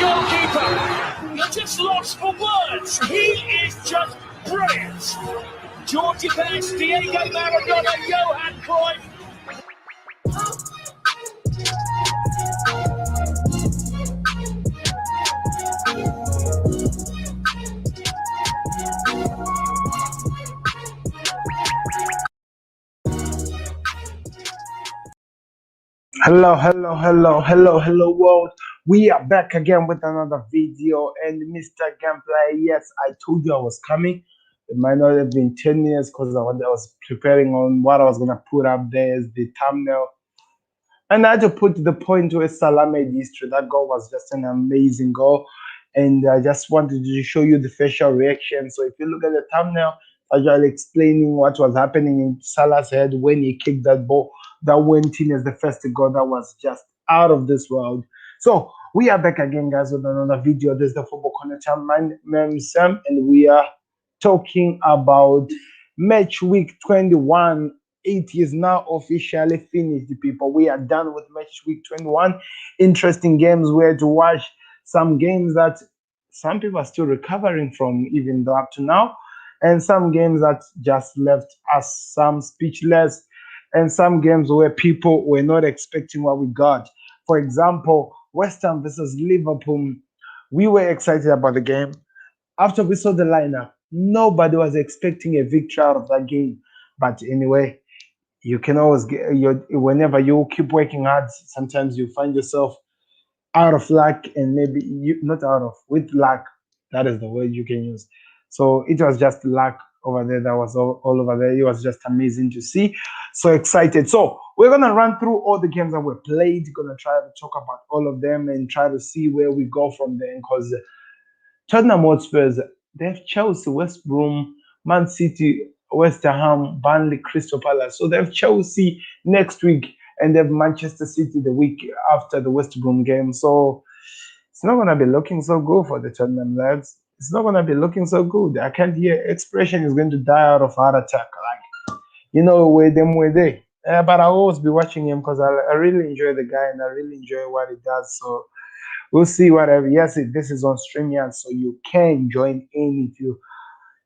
goalkeeper. You're just lost for words. He is just brilliant. Georgie Best, Diego Maradona, Johan Cruyff. Hello world. We are back again with another video, and Mr. Gameplay, yes, I told you I was coming. It might not have been 10 minutes because I was preparing on what I was going to put up there as the thumbnail. And I had to put the point where Salah made history. That goal was just an amazing goal. And I just wanted to show you the facial reaction. So if you look at the thumbnail, I was explaining what was happening in Salah's head when he kicked that ball that went in as the first goal. That was just out of this world. So we are back again, guys, with another video. This is the Football Connection. My name is Sam, and we are talking about match week 21. It is now officially finished, people. We are done with match week 21. Interesting games we had to watch. Some games that some people are still recovering from, even though up to now, and some games that just left us some speechless, and some games where people were not expecting what we got. For example, West Ham versus Liverpool. We were excited about the game. After we saw the lineup, nobody was expecting a victory out of that game. But anyway, you can always get whenever you keep working hard, sometimes you find yourself out of luck, and maybe you not out of with luck. That is the word you can use. So it was just luck over there. That was all over there. It was just amazing to see. So excited. So we're gonna run through all the games that were played. Gonna try to talk about all of them and try to see where we go from there. Because Tottenham Hotspurs, they have Chelsea, West Brom, Man City, West Ham, Burnley, Crystal Palace. So they have Chelsea next week, and they have Manchester City the week after the West Brom game. So it's not going to be looking so good for the Tottenham lads. It's not going to be looking so good. I can't hear expression is going to die out of heart attack. Like, where they. But I'll always be watching him because I really enjoy the guy and I really enjoy what he does. So we'll see whatever. Yes, this is on StreamYard, so you can join in if you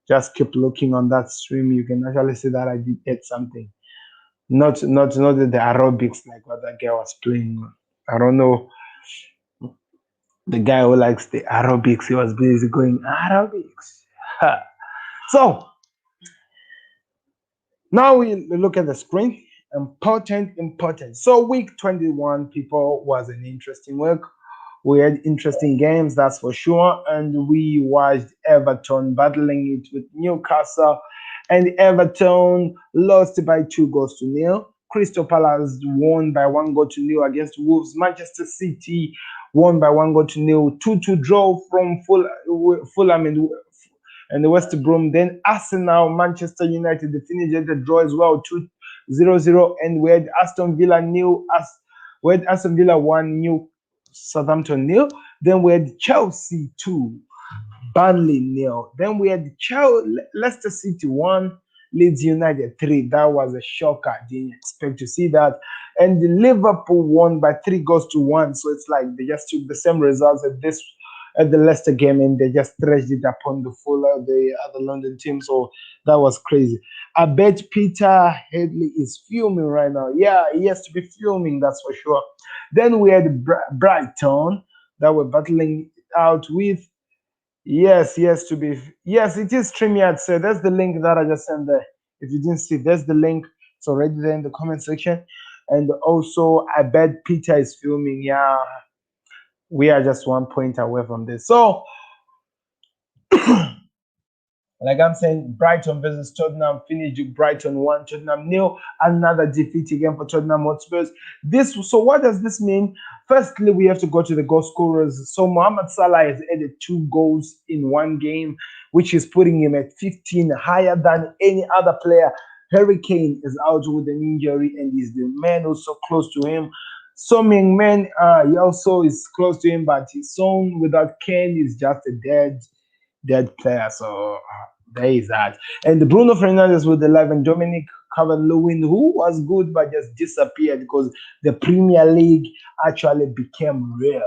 just keep looking on that stream. You can actually see that I did add something. Not the aerobics like what that guy was playing. I don't know. The guy who likes the aerobics, he was busy going aerobics. So now we look at the screen. Important. So week 21, people, was an interesting week. We had interesting games, that's for sure. And we watched Everton battling it with Newcastle. And Everton lost by 2-0. Crystal Palace won by 1-0 against Wolves. Manchester City won by 1-0. 2-2 draw from Fulham and the West Brom. Then Arsenal, Manchester United, they finished the draw as well, 2-0. And we had Aston Villa 1, Southampton 0. Then we had Chelsea 2, Burnley 0. Then we had Leicester City 1, Leeds United 3. That was a shocker. I didn't expect to see that. And the Liverpool won by 3-1. So it's like they just took the same results at the Leicester game, and they just stretched it upon the other London team. So that was crazy. I bet Peter Headley is fuming right now. Yeah, he has to be fuming, that's for sure. Then we had Brighton that were battling out with. Yes, it is StreamYard. So that's the link that I just sent there. If you didn't see, there's the link. It's already there in the comment section. And also, I bet Peter is filming. Yeah, we are just 1 point away from this. So, like I'm saying, Brighton versus Tottenham finished with Brighton 1, Tottenham 0. Another defeat again for Tottenham Hotspurs. So what does this mean? Firstly, we have to go to the goal scorers. So Mohamed Salah has added 2 goals in one game, which is putting him at 15, higher than any other player. Harry Kane is out with an injury, and he's the man who's so close to him. Son Heung-min, he also is close to him, but his Son without Kane is just a dead player. So there is that. And Bruno Fernandes with 11. Dominic Calvert-Lewin, who was good but just disappeared because the Premier League actually became real.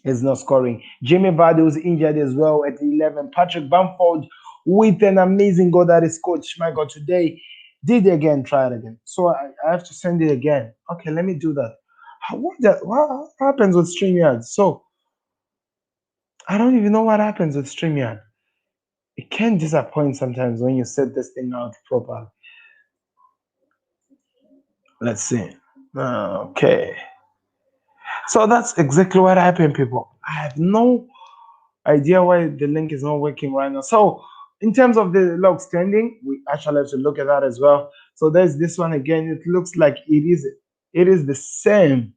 Is not scoring. Jimmy Vardy was injured as well at 11. Patrick Bamford with an amazing goal that is scored. My God, today did it again, try it again. So I have to send it again. Okay, let me do that. What happens with StreamYard? So I don't even know what happens with StreamYard. It can disappoint sometimes when you set this thing out properly. Let's see. Okay. So that's exactly what happened, people. I have no idea why the link is not working right now. So in terms of the log standing, we actually have to look at that as well. So there's this one again. It looks like it is the same.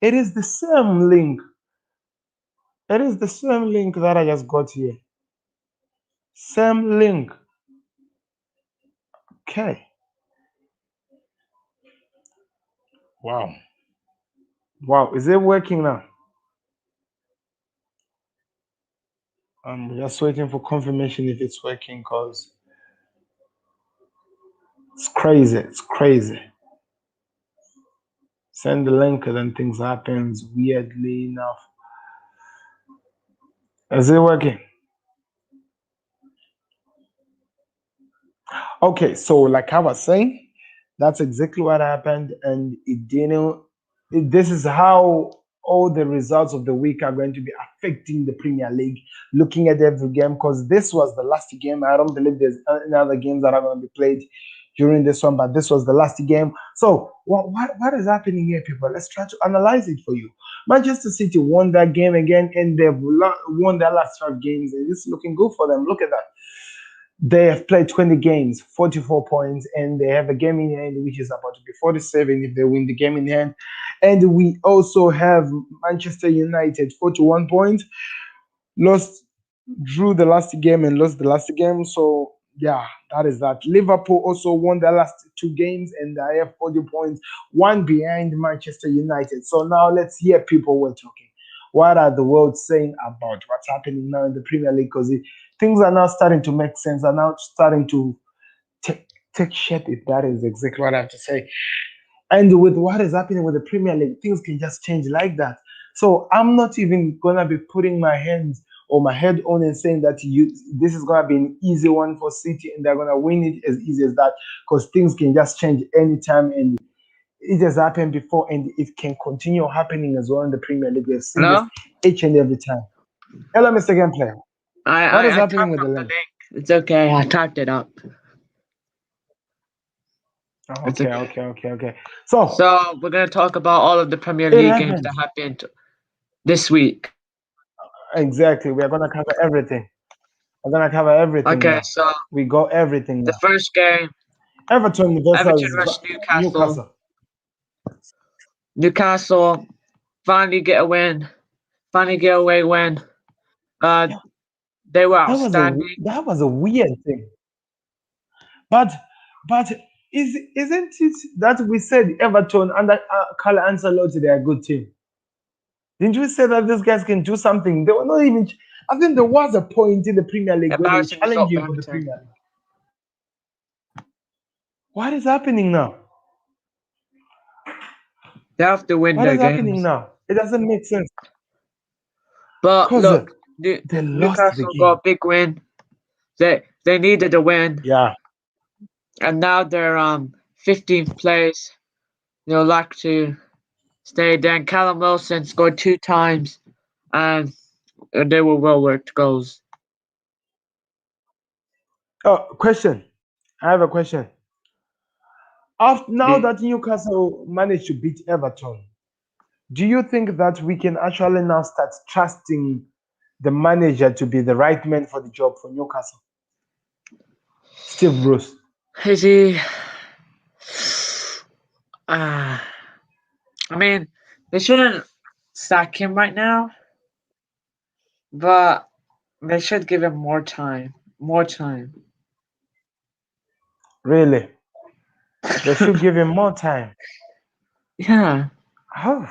It is the same link. It is the same link that I just got here. Same link. Okay. Wow. Wow. Is it working now? I'm just waiting for confirmation if it's working because it's crazy. It's crazy. Send the link and then things happens weirdly enough. Is it working? Okay, so like I was saying, that's exactly what happened, and it didn't. This is how all the results of the week are going to be affecting the Premier League. Looking at every game, because this was the last game. I don't believe there's any other games that are going to be played during this one, but this was the last game. So what is happening here, people? Let's try to analyze it for you. Manchester City won that game again, and they've won their last 5 games, and it's looking good for them. Look at that. They have played 20 games, 44 points, and they have a game in hand, which is about to be 47 if they win the game in hand. And we also have Manchester United, 41 points, lost, drew the last game and lost the last game. So, yeah, that is that. Liverpool also won their last 2 games, and they have 40 points, one behind Manchester United. So now let's hear people were talking. What are the world saying about what's happening now in the Premier League? Because things are now starting to make sense, are now starting to take shape, if that is exactly what I have to say. And with what is happening with the Premier League, things can just change like that. So I'm not even gonna be putting my hands or my head on and saying that this is gonna be an easy one for City and they're gonna win it as easy as that, because things can just change anytime, and it has happened before and it can continue happening as well in the Premier League. We've seen this Hello? each and every time. Hello, Mr. Gameplayer. I, What is I, I happening typed with the up the link? link. It's okay. I typed it up. Oh, It's okay, okay. okay, okay, okay. So So we're gonna talk about all of the Premier it League games that happens. happened this week. Exactly. We are gonna cover everything. We're gonna cover everything Okay, now. so We got everything the now. first game, Everton Everton versus versus Newcastle. Newcastle. Newcastle finally get a win. Finally get away win. Uh, Yeah, they were that outstanding. was a weird thing. But but isn't it that we said Everton under Carlo Ancelotti they're a good team? Didn't we say that these guys can do something? They were not even. I think there was a point in the Premier League where they were Embarrassing result for challenging for the Everton. Premier League. What is happening now? They have to win What their is happening games. now? It doesn't make sense But because look, they lost the Newcastle got game. a big win. They needed a win, Yeah. and now they're 15th place. They'll like to stay there. And Callum Wilson scored 2 times, and they were well worked goals. Oh, question. I have a question. After now The, that Newcastle managed to beat Everton, do you think that we can actually now start trusting the manager to be the right man for the job for Newcastle? Steve Bruce. is he? Uh, I mean, they shouldn't sack him right now, but they should give him more time. More time. Really? They should give him more time. Yeah, Oh,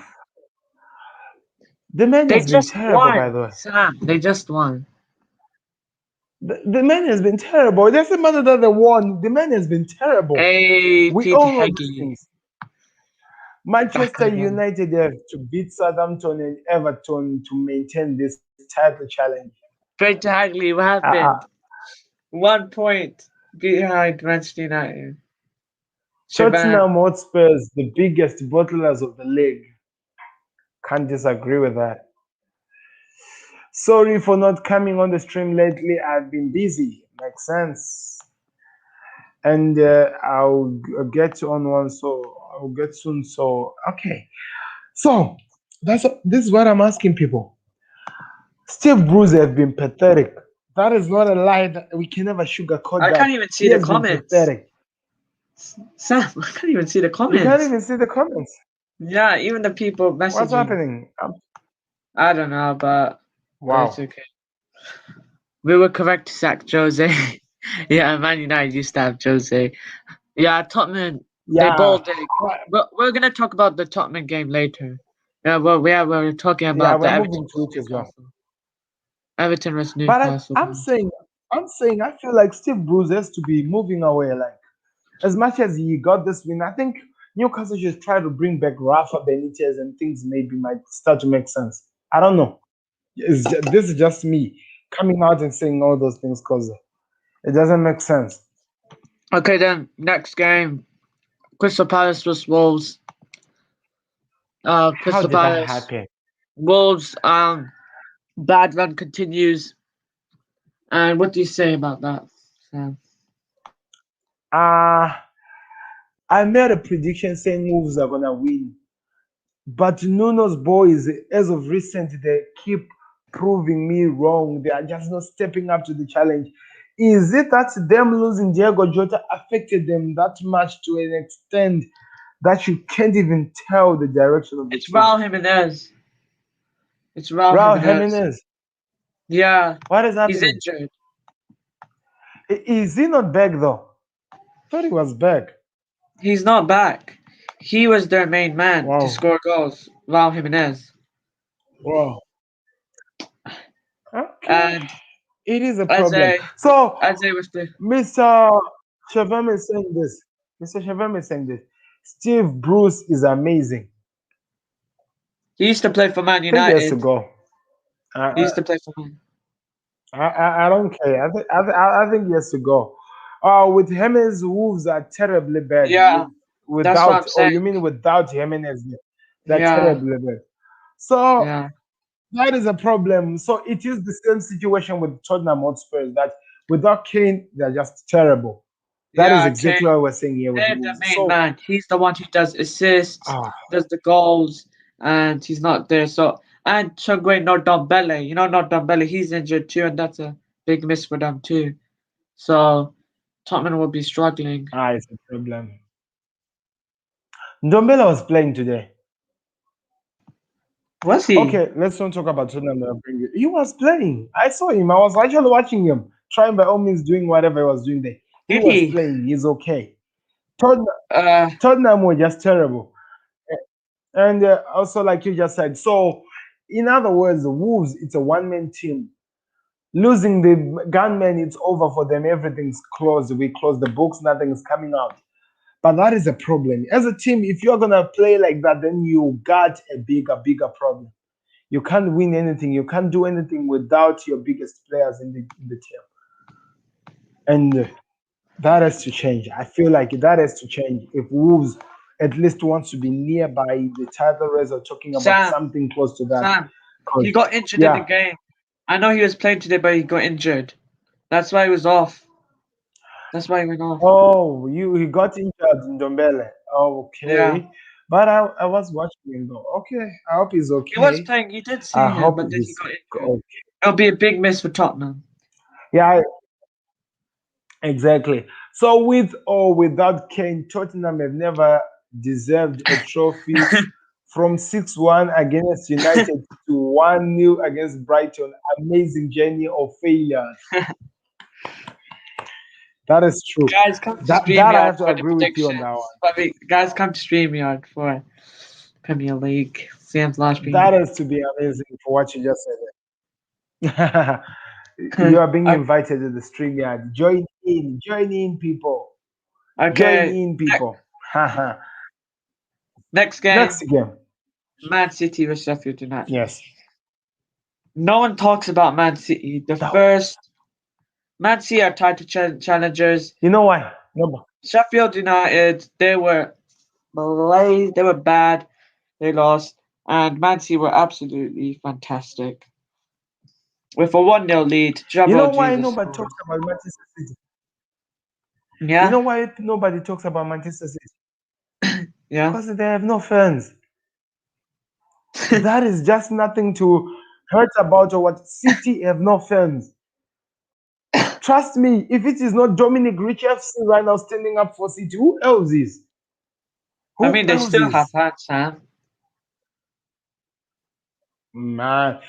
the man they has been just terrible, by won, the way. Sam. They just won. The man has been terrible. It doesn't matter that they won. The man has been terrible. Hey, We Pete all know these Heggie. things. Manchester Back again. United have to beat Southampton and Everton to maintain this title challenge. Precisely what Uh, happened. 1 point behind Manchester United. Shaban. Tottenham Hotspurs, the biggest bottlers of the league. Can't disagree with that. Sorry for not coming on the stream lately. I've been busy. Makes sense. And get on one. So I'll get soon. So okay. So this is what I'm asking people. Steve Bruce have been pathetic. That is not a lie. That we can never sugarcoat I that. can't even He see the has been comments. pathetic. Sam, I can't even see the You can't comments. even see the comments. Yeah, even the people What's messaging. happening? I don't know, but it's Wow. okay. We were correct to sack Jose. Yeah, Man United used to have Jose. Yeah, Tottenham, they Yeah. balled it. We're gonna talk about the Tottenham game later. Yeah, well, we're talking Yeah, about the we're Everton moving to vs it as well. Newcastle. Everton vs But Newcastle. I'm saying, I feel like Steve Bruce has to be moving away. Like as much as he got this win, I think Newcastle should try to bring back Rafa Benitez and things maybe might start to make sense. I don't know. This is just me coming out and saying all those things because it doesn't make sense. Okay, then next game, Crystal Palace vs Wolves. How Crystal did that Palace, happen? Wolves. Bad run continues. And what do you say about that, Sam? Uh I made a prediction saying Wolves are gonna win. But Nuno's boys, as of recent, they keep proving me wrong. They are just not stepping up to the challenge. Is it that them losing Diego Jota affected them that much to an extent that you can't even tell the direction of the It's team? Raul Jimenez. It's Raul Raul Jimenez. Jimenez, Yeah, what is he's happening? injured. Is he not back though? Thought he was back. He's not back. He was their main man to Wow. score goals, Raul Jimenez. Wow. Okay. And It is a as problem. a So as a was the Mr. Shavem is saying this. Mr. Shavem is saying this. Steve Bruce is amazing. he used to play for Man I think he has to United. go. He I used to play for Man. I don't care. I think he has to go. With Jimenez, Wolves are terribly bad. Yeah, that's what Without, I'm oh, saying. you mean without Jimenez? They're Yeah, terribly bad. So yeah. that is a problem. So it is the same situation with Tottenham Hotspurs that without Kane, they're just terrible. That is Yeah, Kane. exactly what we're saying here with They're the Wolves. main So man. He's the one who does assists, ah, does the goals, and he's not there. So and Chugwe not Dombele. You know, not Dombele. He's injured too, and that's a big miss for them too. So Tottenham will be struggling. it's a problem. Ndombele was playing today. Was he? Okay, let's not talk about Tottenham. He was playing. I saw him. I was actually watching him, trying by all means doing whatever he was doing there. He Did was he? playing. He's okay. Tottenham, Uh, Tottenham were just terrible. And also, like you just said, so in other words, the Wolves, it's a one-man team. Losing the gunman, it's over for them. Everything's closed. We close the books. Nothing is coming out. But that is a problem. As a team, if you're gonna play like that, then you got a bigger problem. You can't win anything. You can't do anything without your biggest players in the team. And that has to change. I feel like that has to change. If Wolves at least wants to be nearby the title race or talking about Sam. something close to that. Sam. He Because got injured in the yeah. game. I know he was playing today, but he got injured. That's why he was off. That's why he went off. Oh, you he got injured in Dombele. Yeah. Okay. But I was watching him though. Okay. I hope he's He was okay. playing. You did I see him, hope but then he he's got injured. okay. It'll be a big miss for Tottenham. Yeah, exactly. So with or without Kane, Tottenham have never deserved a trophy from 6-1 against United to 1-0 against Brighton. Amazing journey of failures. That is true. Guys, come to That I StreamYard have to for the agree with you on that predictions. Guys, come to StreamYard for Premier League. Sam's live one. That stream. is to be amazing for what you just said. You are being invited to the stream yard. Join in, people. Join Okay. in, people. Next game, Next game. Man City vs Sheffield United. Yes. No one talks about Man City. The first Man City are title challengers. You know why? No. Sheffield United, they were malaise, they were bad, they lost, and Man City were absolutely fantastic. With a 1-0 lead, You know Gabriel why Jesus nobody scored. talks about Manchester City? You Yeah, know why nobody talks about Manchester City? yeah. Because they have no fans. That is just nothing to hurt about, or what. City have no fans. Trust me, if it is not Dominic Rich FC right now standing up for City, who else is? I Who mean, they else still have is? fans, Sam. Man,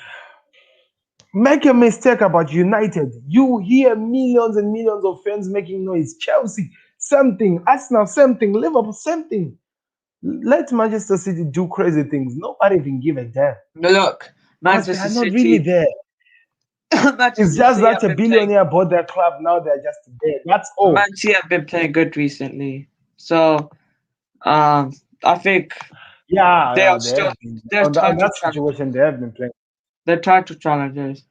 make a mistake about United. You hear millions and millions of fans making noise. Chelsea, something. Arsenal, something. Liverpool, something. Let Manchester City do crazy things. Nobody even give a damn. Look, Because they are Manchester not really City, there. It's Manchester just City that have a been playing. billionaire bought their club. Now they're just there. That's all. Man City have been playing good recently, so um, I think Yeah, they are yeah, they still have been. they're On title that challengers. situation, they have been playing. They're title challengers.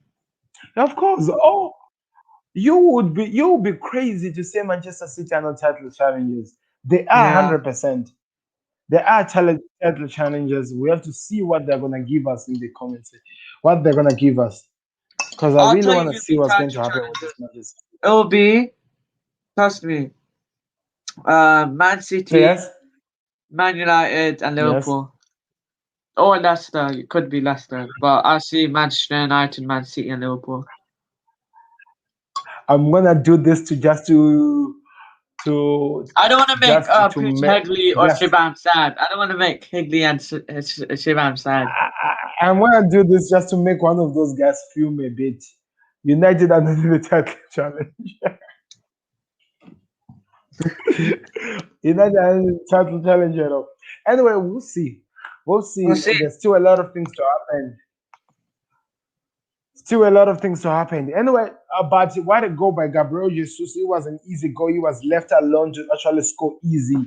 Of course. Oh, you would be crazy to say Manchester City are not title challengers. They are Yeah. 100%. They are title challengers. We have to see what they're gonna give us in the comments. What they're gonna give us, because I I'll really tell you want to who'll see be what's going title to happen with this challengers. Manchester. It will be, trust me, Man City, Yes, Man United, and yes. Liverpool. Or Leicester. It could be Leicester, but I see Manchester United, Man City, and Liverpool. I'm gonna do this to I don't want to make to Pete make Hegley or just. Shibam sad. I don't want to make Higley and Shibam sad. I'm gonna do this just to make one of those guys fume a bit. United are not in the title challenge. United are in the title challenge at all. Anyway, we'll see. We'll We'll see. see. There's still a lot of things to happen. Still a lot of things to happen. Anyway, but what a goal by Gabriel Jesus. It was an easy goal. He was left alone to actually score easy, That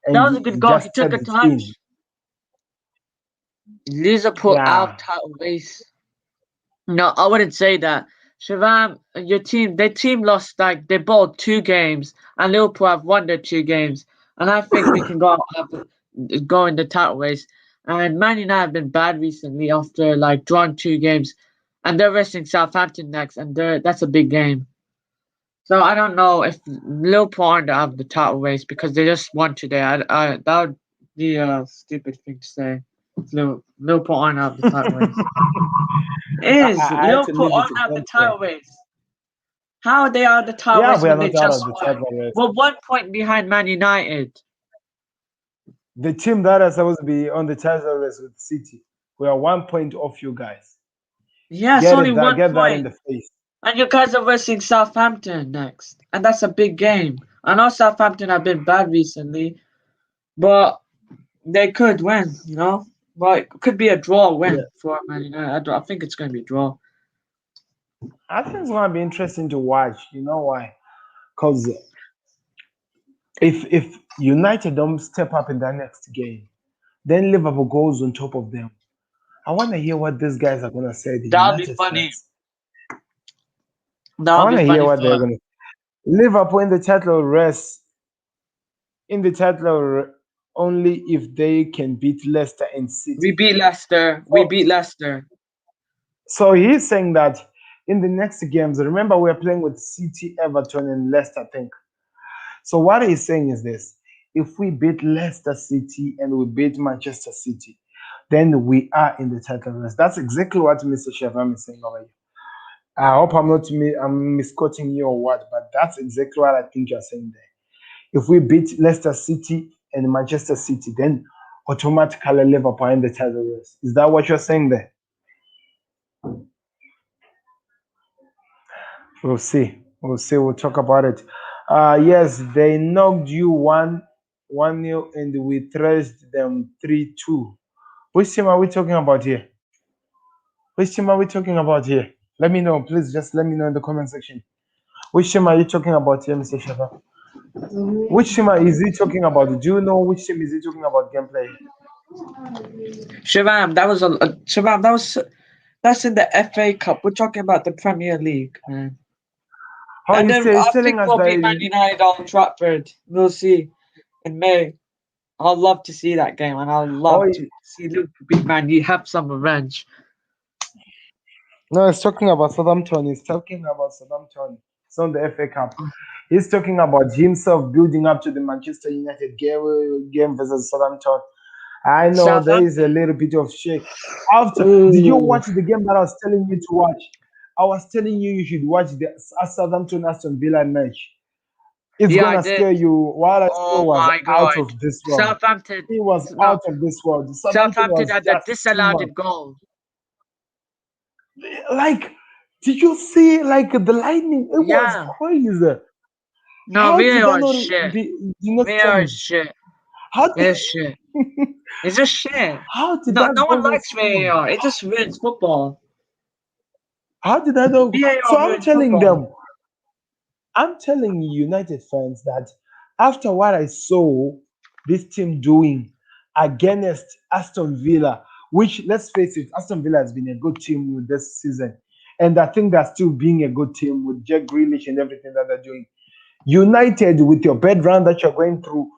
and was a good he goal. He just took tapped a it in. touch. Liverpool out Yeah. title race. No, I wouldn't say that. Shivam, their team lost like they bowled 2 games, and Liverpool have won their 2 games, and I think we can go in the title race. And Man United have been bad recently after like drawing 2 games, and they're resting Southampton next, and that's a big game. So I don't know if Liverpool aren't out of the title race because they just won today. That would be a stupid thing to say. Liverpool aren't out of the title race. Is I had to Liverpool leave it on to out the gameplay. title race? How are they out the title Yeah, race we are when they not out just of the won? title race. We're 1 point behind Man United. The team that is supposed to be on the title race with City, we are 1 point off you guys. Yeah, it's Get only it that one get that in point. the face. And you guys are versing Southampton next. And that's a big game. I know Southampton have been bad recently, but they could win, you know? Well, it could be a draw Yeah. win for Man United. I think it's going to be a draw. I think it's gonna be interesting to watch. You know why? Because if United don't step up in that next game, then Liverpool goes on top of them. I want to hear what these guys are gonna say, the That would be United funny. fans. That I would want be to hear funny what they're for gonna. Liverpool in the title race, in the only if they can beat Leicester and We City. beat Leicester. We So, beat Leicester. so he's saying that in the next games, remember we're playing with City, Everton, and Leicester, I think. So what he's saying is this: if we beat Leicester City and we beat Manchester City, then we are in the title race. That's exactly what Mr. Shevam is saying over here. I hope I'm misquoting you or what, but that's exactly what I think you're saying there. If we beat Leicester City and Manchester City, then automatically Liverpool are in the title race. Is that what you're saying there? We'll see. We'll see. We'll talk about it. Yes, they knocked you 1-0 and we thrashed them 3-2. Which team are we talking about here? Which team are we talking about here? Let me know, please. Just let me know in the comment section. Which team are you talking about here, Mr. Shafa? Which team is he talking about? Do you know which team is he talking about gameplay? Shivam, Shivam, that's in the FA Cup. We're talking about the Premier League, man. How And you then say I he's telling think us we'll beat Man that United on Trafford. We'll see in May. I'd love to see that game, and I'd oh love to see Liverpool beat Man. You have some revenge. no, he's talking about Southampton. He's talking about Southampton. It's on the FA Cup. He's talking about himself building up to the Manchester United game versus Southampton. I know there is a Southampton. little bit of shake. After, did you Ooh. watch the game that I was telling you to watch? I was telling you you should watch the Southampton Aston Villa match. It's Yeah, I gonna did. scare you. What I saw Oh was my out God. of this world. Southampton. It was No, out of this world. Southampton Southampton was had a just too much. disallowed goal. Like, did you see like the lightning? It was Yeah. crazy. No, How did I VAR is not shit. be? You not tell VAR me? is shit. How It did, is shit. It's just shit. how did No, that no one go not likes score? VAR. It just ruins football. How did that not go? So VAR I'm ruins telling football. them, I'm telling United fans that after what I saw this team doing against Aston Villa, which let's face it, Aston Villa has been a good team with this season. And I think they're still being a good team with Jack Grealish and everything that they're doing. United, with your bad run that you're going through,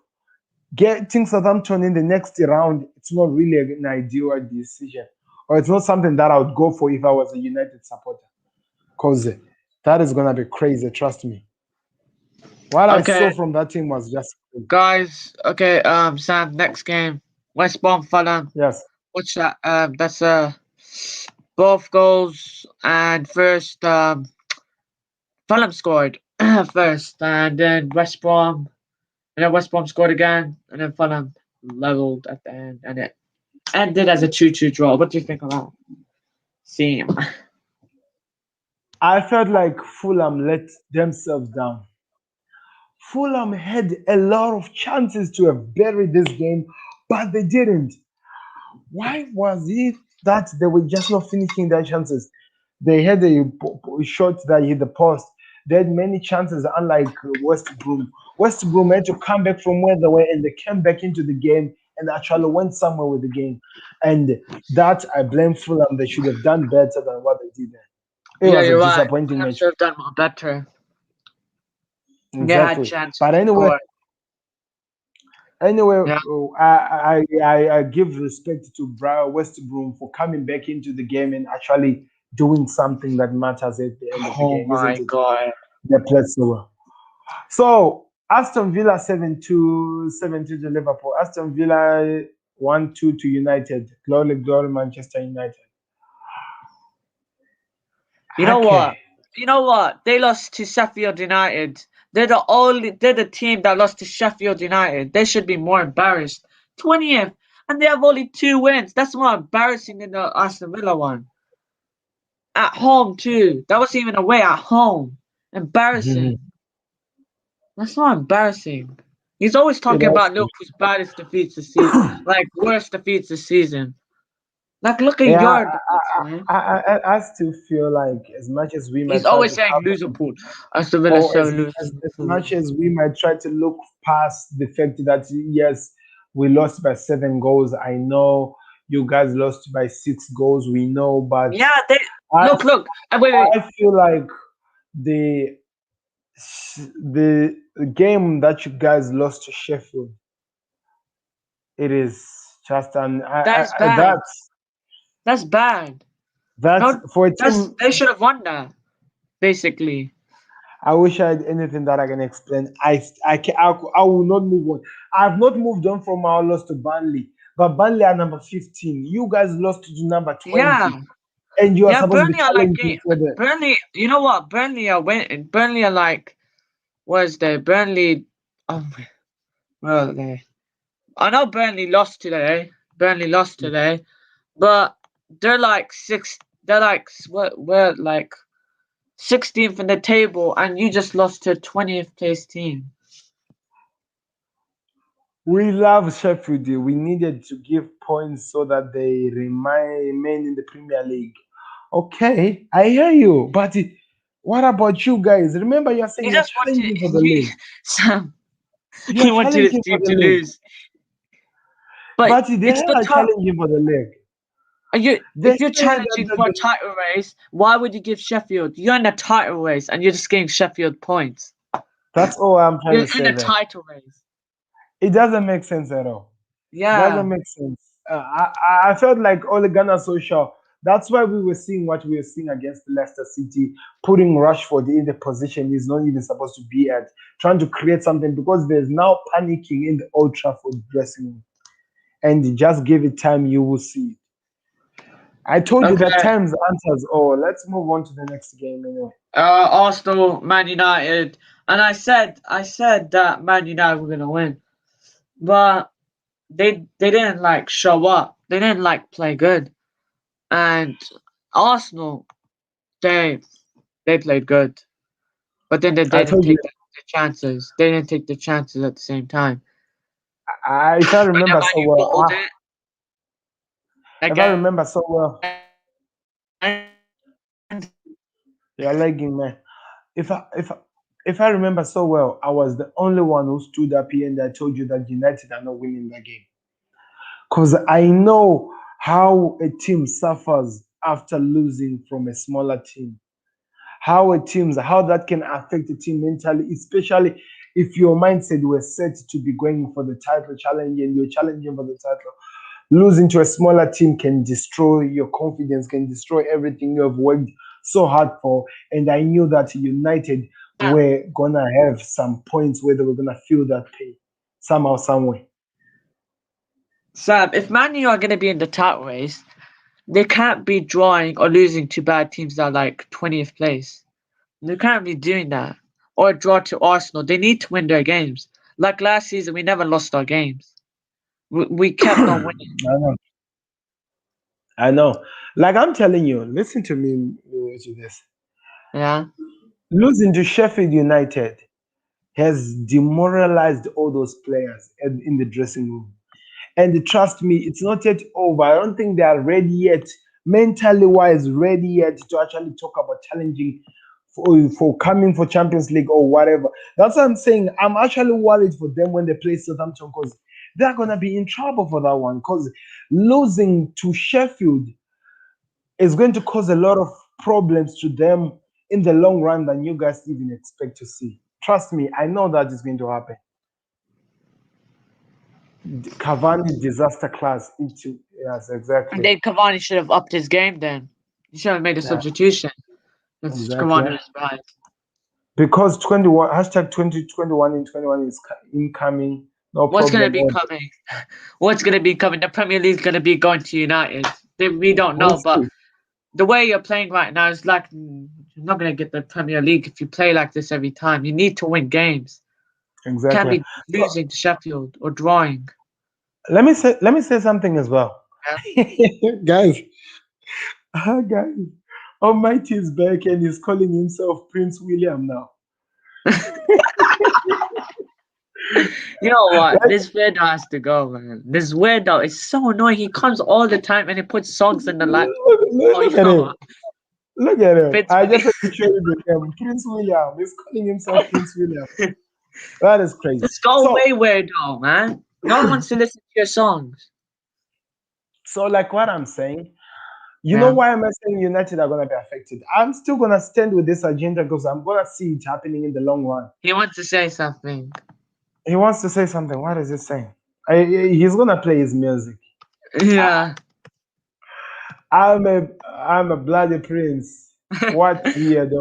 getting Southampton in the next round, it's not really an ideal decision. Or it's not something that I would go for if I was a United supporter. Because that is going to be crazy, trust me. What I Okay, saw from that team was just crazy. guys. Okay, Sam. Next game, West Brom Fulham. Yes. What's that? That's both goals and first Fulham scored first, and then West Brom, and then West Brom scored again, and then Fulham leveled at the end, and it ended as a 2-2 draw. What do you think of that? Same. I felt like Fulham let themselves down. Fulham had a lot of chances to have buried this game, but they didn't. Why was it that they were just not finishing their chances? They had a shot that hit the post. They had many chances, unlike West Brom. West Brom had to come back from where they were, and they came back into the game and actually went somewhere with the game. And that I blame Fulham. They should have done better than what they did. It Yeah, was a you're right. disappointing Fulham match. should have done more better. They had Exactly. chances But to anyway, score. anyway, Yeah. I give respect to West Brom for coming back into the game and actually doing something that matters at the end of the Oh game, isn't my it? God. They played so well. So Aston Villa 7-2 to Liverpool. Aston Villa 1-2 to United. Glory, glory, Manchester United. You know Okay. what? You know what? They lost to Sheffield United. They're the team that lost to Sheffield United. They should be more embarrassed. 20th, and they have only 2 wins. That's more embarrassing than the Aston Villa one. At home too. That was even away at home. Embarrassing. That's not embarrassing. He's always It talking has about to. Liverpool's baddest defeats this season, like worst defeats this season. Like look at Yeah, your defeats, man. I still feel like as much as we He's might try always to saying cover, Liverpool. Aston Villa or so lose. as much as we might try to look past the fact that yes, we lost by 7 goals. I know you guys lost by 6 goals. We know, but Yeah, they I look. Wait. I feel like the the game that you guys lost to Sheffield, it is just an That is bad. that's That's bad. that's No, for a that's team. they should have won that. Basically, I wish I had anything that I can explain. I will not move on. I've not moved on from our loss to Burnley, but Burnley are number 15. You guys lost to number yeah, 20, and you are yeah. supposed to be Burnley are like challenging for the. Burnley. You know what? Burnley are winning. Burnley are like was they Burnley? Oh, well, they. I know Burnley lost today. Burnley lost today, but they're like six. They're like what? We're like 16th in the table, and you just lost to 20th place team. We love Sheffield. We needed to give points so that they remain in the Premier League. Okay, I hear you, but what about you guys? Remember, you're saying You you're just want to challenging for the you league. Sam. You're You wanted his challenging for team the to league. lose. But But they it's the are top. challenging for the league. If They you're say that challenging for a title race, why would you give Sheffield? You're in a title race and you're just giving Sheffield points. that's all I'm trying You're to in say a there. title race. It doesn't make sense at all. Doesn't Yeah. make sense. I felt like Ole Gunnar Solskjaer. That's why we were seeing what we were seeing against Leicester City, putting Rashford in the position he's not even supposed to be at, trying to create something because there's now panicking in the Old Trafford dressing room. And just give it time, you will see. I told you that Okay. times answers all. Let's move on to the next game anyway. Arsenal, Man United, and I said that Man United were gonna win, but they didn't like show up. They didn't like play good, and Arsenal they they played good, but then they I didn't told you. take the chances. They didn't take the chances at the same time. If I And then remember Man so U well, bottled it if I again. remember so well, you're lagging, man. If I if I- if I remember so well, I was the only one who stood up here and I told you that United are not winning that game. Because I know how a team suffers after losing from a smaller team. How that can affect a team mentally, especially if your mindset was set to be going for the title challenge and you're challenging for the title. Losing to a smaller team can destroy your confidence, can destroy everything you have worked so hard for. And I knew that United were gonna have some points where they were gonna feel that pain somehow, somewhere. Sam, if Man U are gonna be in the title race, they can't be drawing or losing to bad teams that are like 20th place. They can't be doing that. Or draw to Arsenal. They need to win their games. Like last season, we never lost our games. We kept on winning. I know. I know. Like I'm telling you, listen to me to this. Yeah. Losing to Sheffield United has demoralized all those players in the dressing room. And trust me, it's not yet over. I don't think they are ready yet, mentally wise, ready yet to actually talk about challenging for coming for Champions League or whatever. That's what I'm saying. I'm actually worried for them when they play Southampton because they're gonna be in trouble for that one. Because losing to Sheffield is going to cause a lot of problems to them in the long run than you guys even expect to see. Trust me, I know that is going to happen. Cavani disaster class into yes, And exactly. then Cavani should have upped his game then. He should have made a Yeah, substitution. If exactly. Cavani was bad. Because 21 hashtag 2021 in 21 is incoming, no What's gonna problem. be Or coming? What's gonna be coming? The Premier League's gonna be going to United. We don't we'll know, but see. the way you're playing right now is like you're not gonna get the Premier League if you play like this every time. You need to win games. Can't Exactly. be So losing to Sheffield or drawing. let me say something as well. Yeah. Guys, guys, Almighty is back and he's calling himself Prince William now. You know what? Like, This weirdo has to go, man. This weirdo is so annoying. He comes all the time and he puts songs in the light. Oh, look you at know him. what? Look at him. Fits I me. just have to show you the name. Prince William. He's calling himself Prince William. That is crazy. Just go So, away, weirdo, man. No one wants to listen to your songs. so like what I'm saying, you know Yeah. why am I saying United are gonna be affected? I'm still gonna stand with this agenda because I'm gonna see it happening in the long run. He wants to say something. He wants to say something. What is he saying? He's gonna play his music. Yeah. I'm a bloody prince. What weirdo.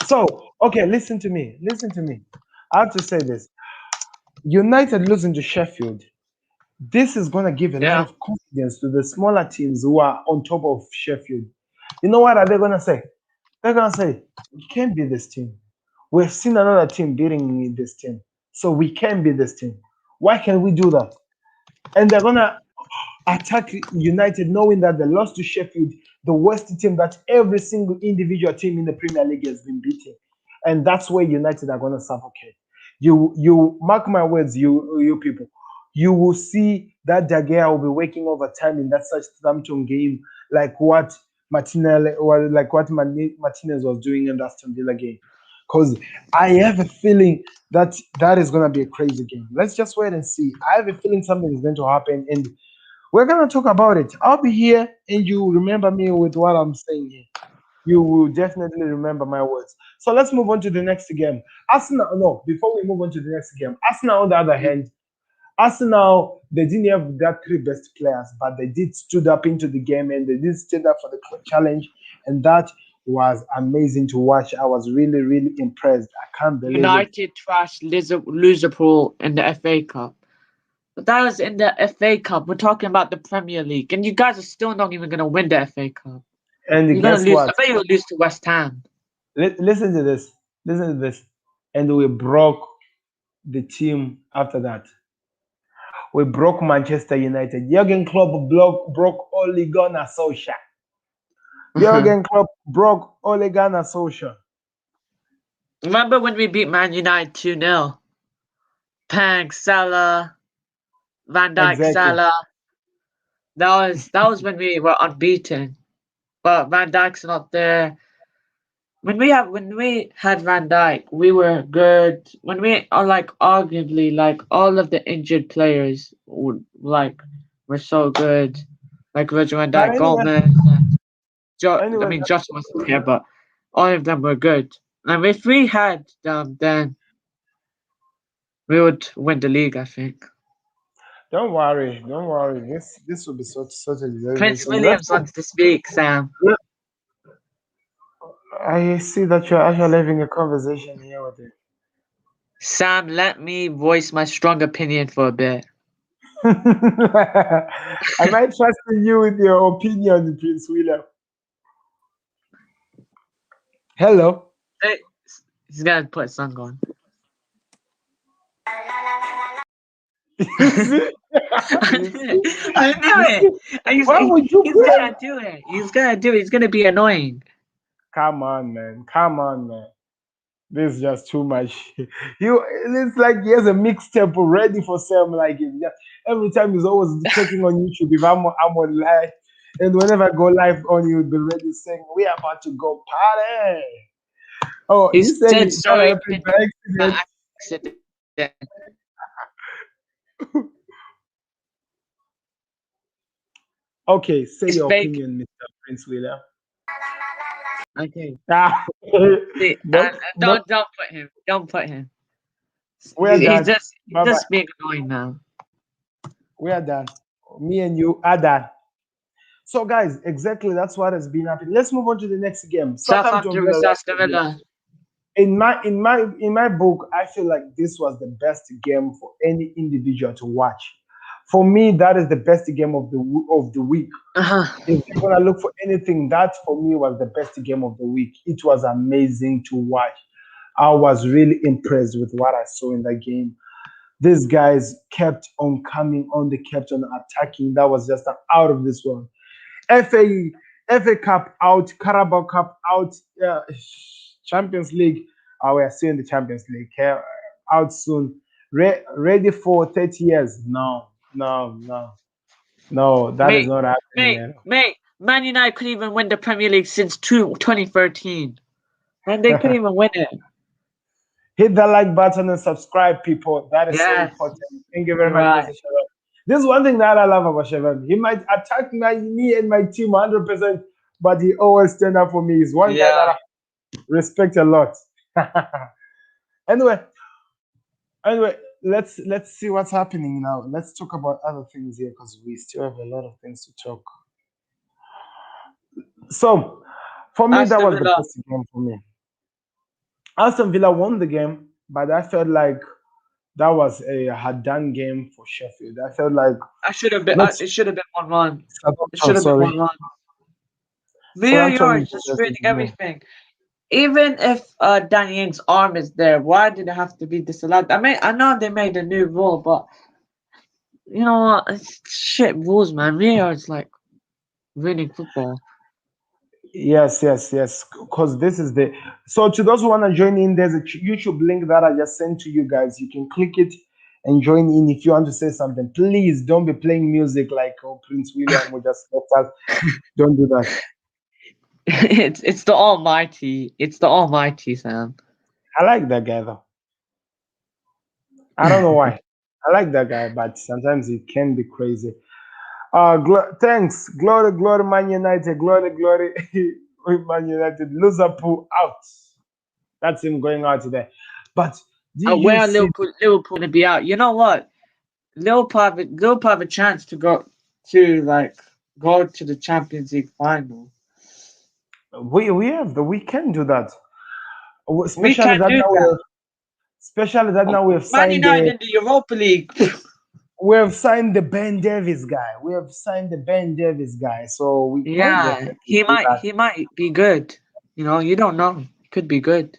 So, okay, listen to me. Listen to me. I have to say this. United losing to Sheffield. This is going to give a lot Yeah. of confidence to the smaller teams who are on top of Sheffield. You know what are they going to say? They're going to say, we can't beat this team. We've seen another team beating this team. So we can beat this team. Why can we do that? And they're going to attack United knowing that they lost to Sheffield, the worst team that every single individual team in the Premier League has been beating. And that's where United are going to suffocate. You mark my words, you people. You will see that De Gea will be working overtime in that Southampton game, like what Martinez was doing in the Aston Villa game. because I have a feeling that that is gonna be a crazy game. Let's just wait and see. I have a feeling something is going to happen, and we're gonna talk about it. I'll be here, and you remember me with what I'm saying here. You will definitely remember my words. So let's move on to the next game. Arsenal, no, before we move on to the next game, Arsenal, on the other hand, Arsenal, they didn't have their three best players, but they did stood up into the game and they did stand up for the challenge, and that was amazing to watch. I was really, really impressed. I can't believe it. United trashed Liverpool in the FA Cup. But that was in the FA Cup. We're talking about the Premier League. And you guys are still not even going to win the FA Cup. And You're going guess to lose. what? I bet you'll lose to West Ham. Listen to this. Listen to this. And we broke the team after that. We broke Manchester United. Jurgen Klopp broke Ole Gunnar Solskjaer. Jurgen Klopp broke Ole Gunnar Solskjaer. Remember when we beat Man United 2-0? Pang, Salah, Van Dijk, Exactly. Salah. That was when we were unbeaten. But Van Dijk's not there. When we had Van Dijk, we were good. When we are like arguably like all of the injured players were so good. Like Virgil van But Dijk, anyway, Gomez, I anyway, mean Joshua wasn't here, but all of them were good. And if we had them, then we would win the league, I think. don't worry, don't worry. This will be certainly very, very Prince soon. Let's Williams go. wants to speak, Sam. I see that you're actually having a conversation here with it. Sam, let me voice my strong opinion for a bit. I might trust in you with your opinion, Prince William. Hello. Hey, he's gonna put a song on. You see? I You knew see? it. I knew You it. see? Why would you He's play? gonna do it. He's gonna do it. He's gonna be annoying. Come on, man. Come on, man. This is just too much. It's like he has a mixtape ready for Sam. Like every time he's always checking on YouTube if I'm on live, and whenever I go live on, he'll be ready saying, "We are about to go party." Oh, He he's saying said it kind of sorry happened by by accident. accident. Okay, say He's your fake. opinion, Mr. Prince William. Okay. Ah, See, but but don't put him. Don't put him. we're done. He's Bye bye. just being annoying now. We are done. Me and you are done. So, guys, exactly that's what has been happening. Let's move on to the next game. Southampton Southampton Villa. versus Aston Leicester Villa. Villa. In my book, I feel like this was the best game for any individual to watch. For me, that is the best game of the week. Uh-huh. If you're gonna look for anything, that for me was the best game of the week. It was amazing to watch. I was really impressed with what I saw in that game. These guys kept on coming on, they kept on attacking. That was just out of this world. FA FA Cup out, Carabao Cup out, Champions League. We are still in the Champions League. Out soon. Ready for 30 years? No, no, no, no. That is Mate, not happening, mate, man. mate. Man United couldn't even win the Premier League since 2013. Man, they couldn't even win it. Hit the like button and subscribe, people. That is so Yes, important. Thank you very you're much, right. Mr. Sharon. This is one thing that I love about Sharon. He might attack me and my team 100%, but he always stand up for me. He's one guy that Yeah. I respect a lot. anyway, anyway, let's see what's happening now. Let's talk about other things here because we still have a lot of things to talk. So, for me, that Aston was the Villa. best game for me. Aston Villa won the game, but I felt like that was a had done game for Sheffield. I felt like I should have been. not It should have been 1-1. It should Southampton, have been sorry. 1-1. VAR Southampton is just deserved ruining to win. everything. Even if Danny Ings' arm is there, why did it have to be disallowed? I know they made a new rule, but you know what? It's shit rules, man. VAR is like ruining football. Yes, yes, yes. Because this is the so to those who want to join in, there's a YouTube link that I just sent to you guys. You can click it and join in if you want to say something. Please don't be playing music like Prince William or just left us. Don't do that. It's the Almighty. It's the Almighty, Sam. I like that guy though. I don't know why. I like that guy, but sometimes he can be crazy. Thanks. Glory, glory, Man United. Glory, glory, Man United. Liverpool out. That's him going out today. But did you Where see? Liverpool gonna be out? You know what? Liverpool have a chance to go to the Champions League final. We can do that. We can do that. Especially that now Man United in the Europa League. we have signed the Ben Davis guy. We have signed the Ben Davis guy, so we can Yeah, definitely do that. he might be good. You know, you don't know. He could be good.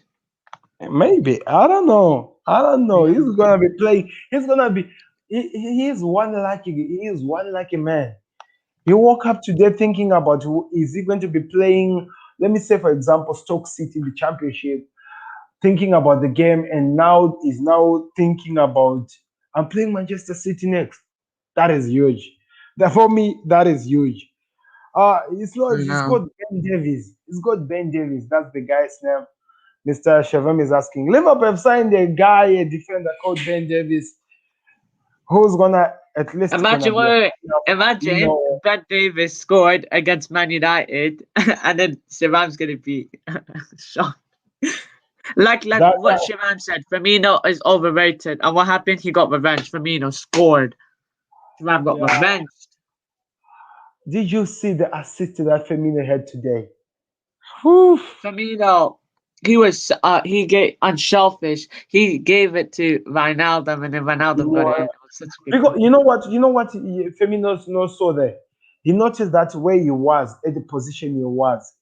Maybe I don't know. I don't know. Yeah. He's gonna be playing. He's gonna be. He is one lucky. He is one lucky man. You woke up today thinking about who is he going to be playing? Let me say, for example, Stoke City in the Championship, thinking about the game, and now is now thinking about I'm playing Manchester City next. That is huge. That for me, that is huge. It's not. I It's know. got Ben Davies. It's got Ben Davies. That's the guy's name. Mr. Shavam is asking. Liverpool have signed a guy, a defender called Ben Davis, who's gonna at least gonna Imagine be what you imagine know Ben Davis scored against Man United and then Shivan's gonna be shocked. Like that. what Shivan said, Firmino is overrated. And what happened? He got revenge. Firmino scored. Shivan got Yeah. revenge. Did you see the assist that Firmino had today? Whew. Firmino, he gave unselfish. He gave it to Wijnaldum and then Wijnaldum got it in. It was such a good Because goal. you know what Firmino no saw there. He noticed that where he was at the position he was,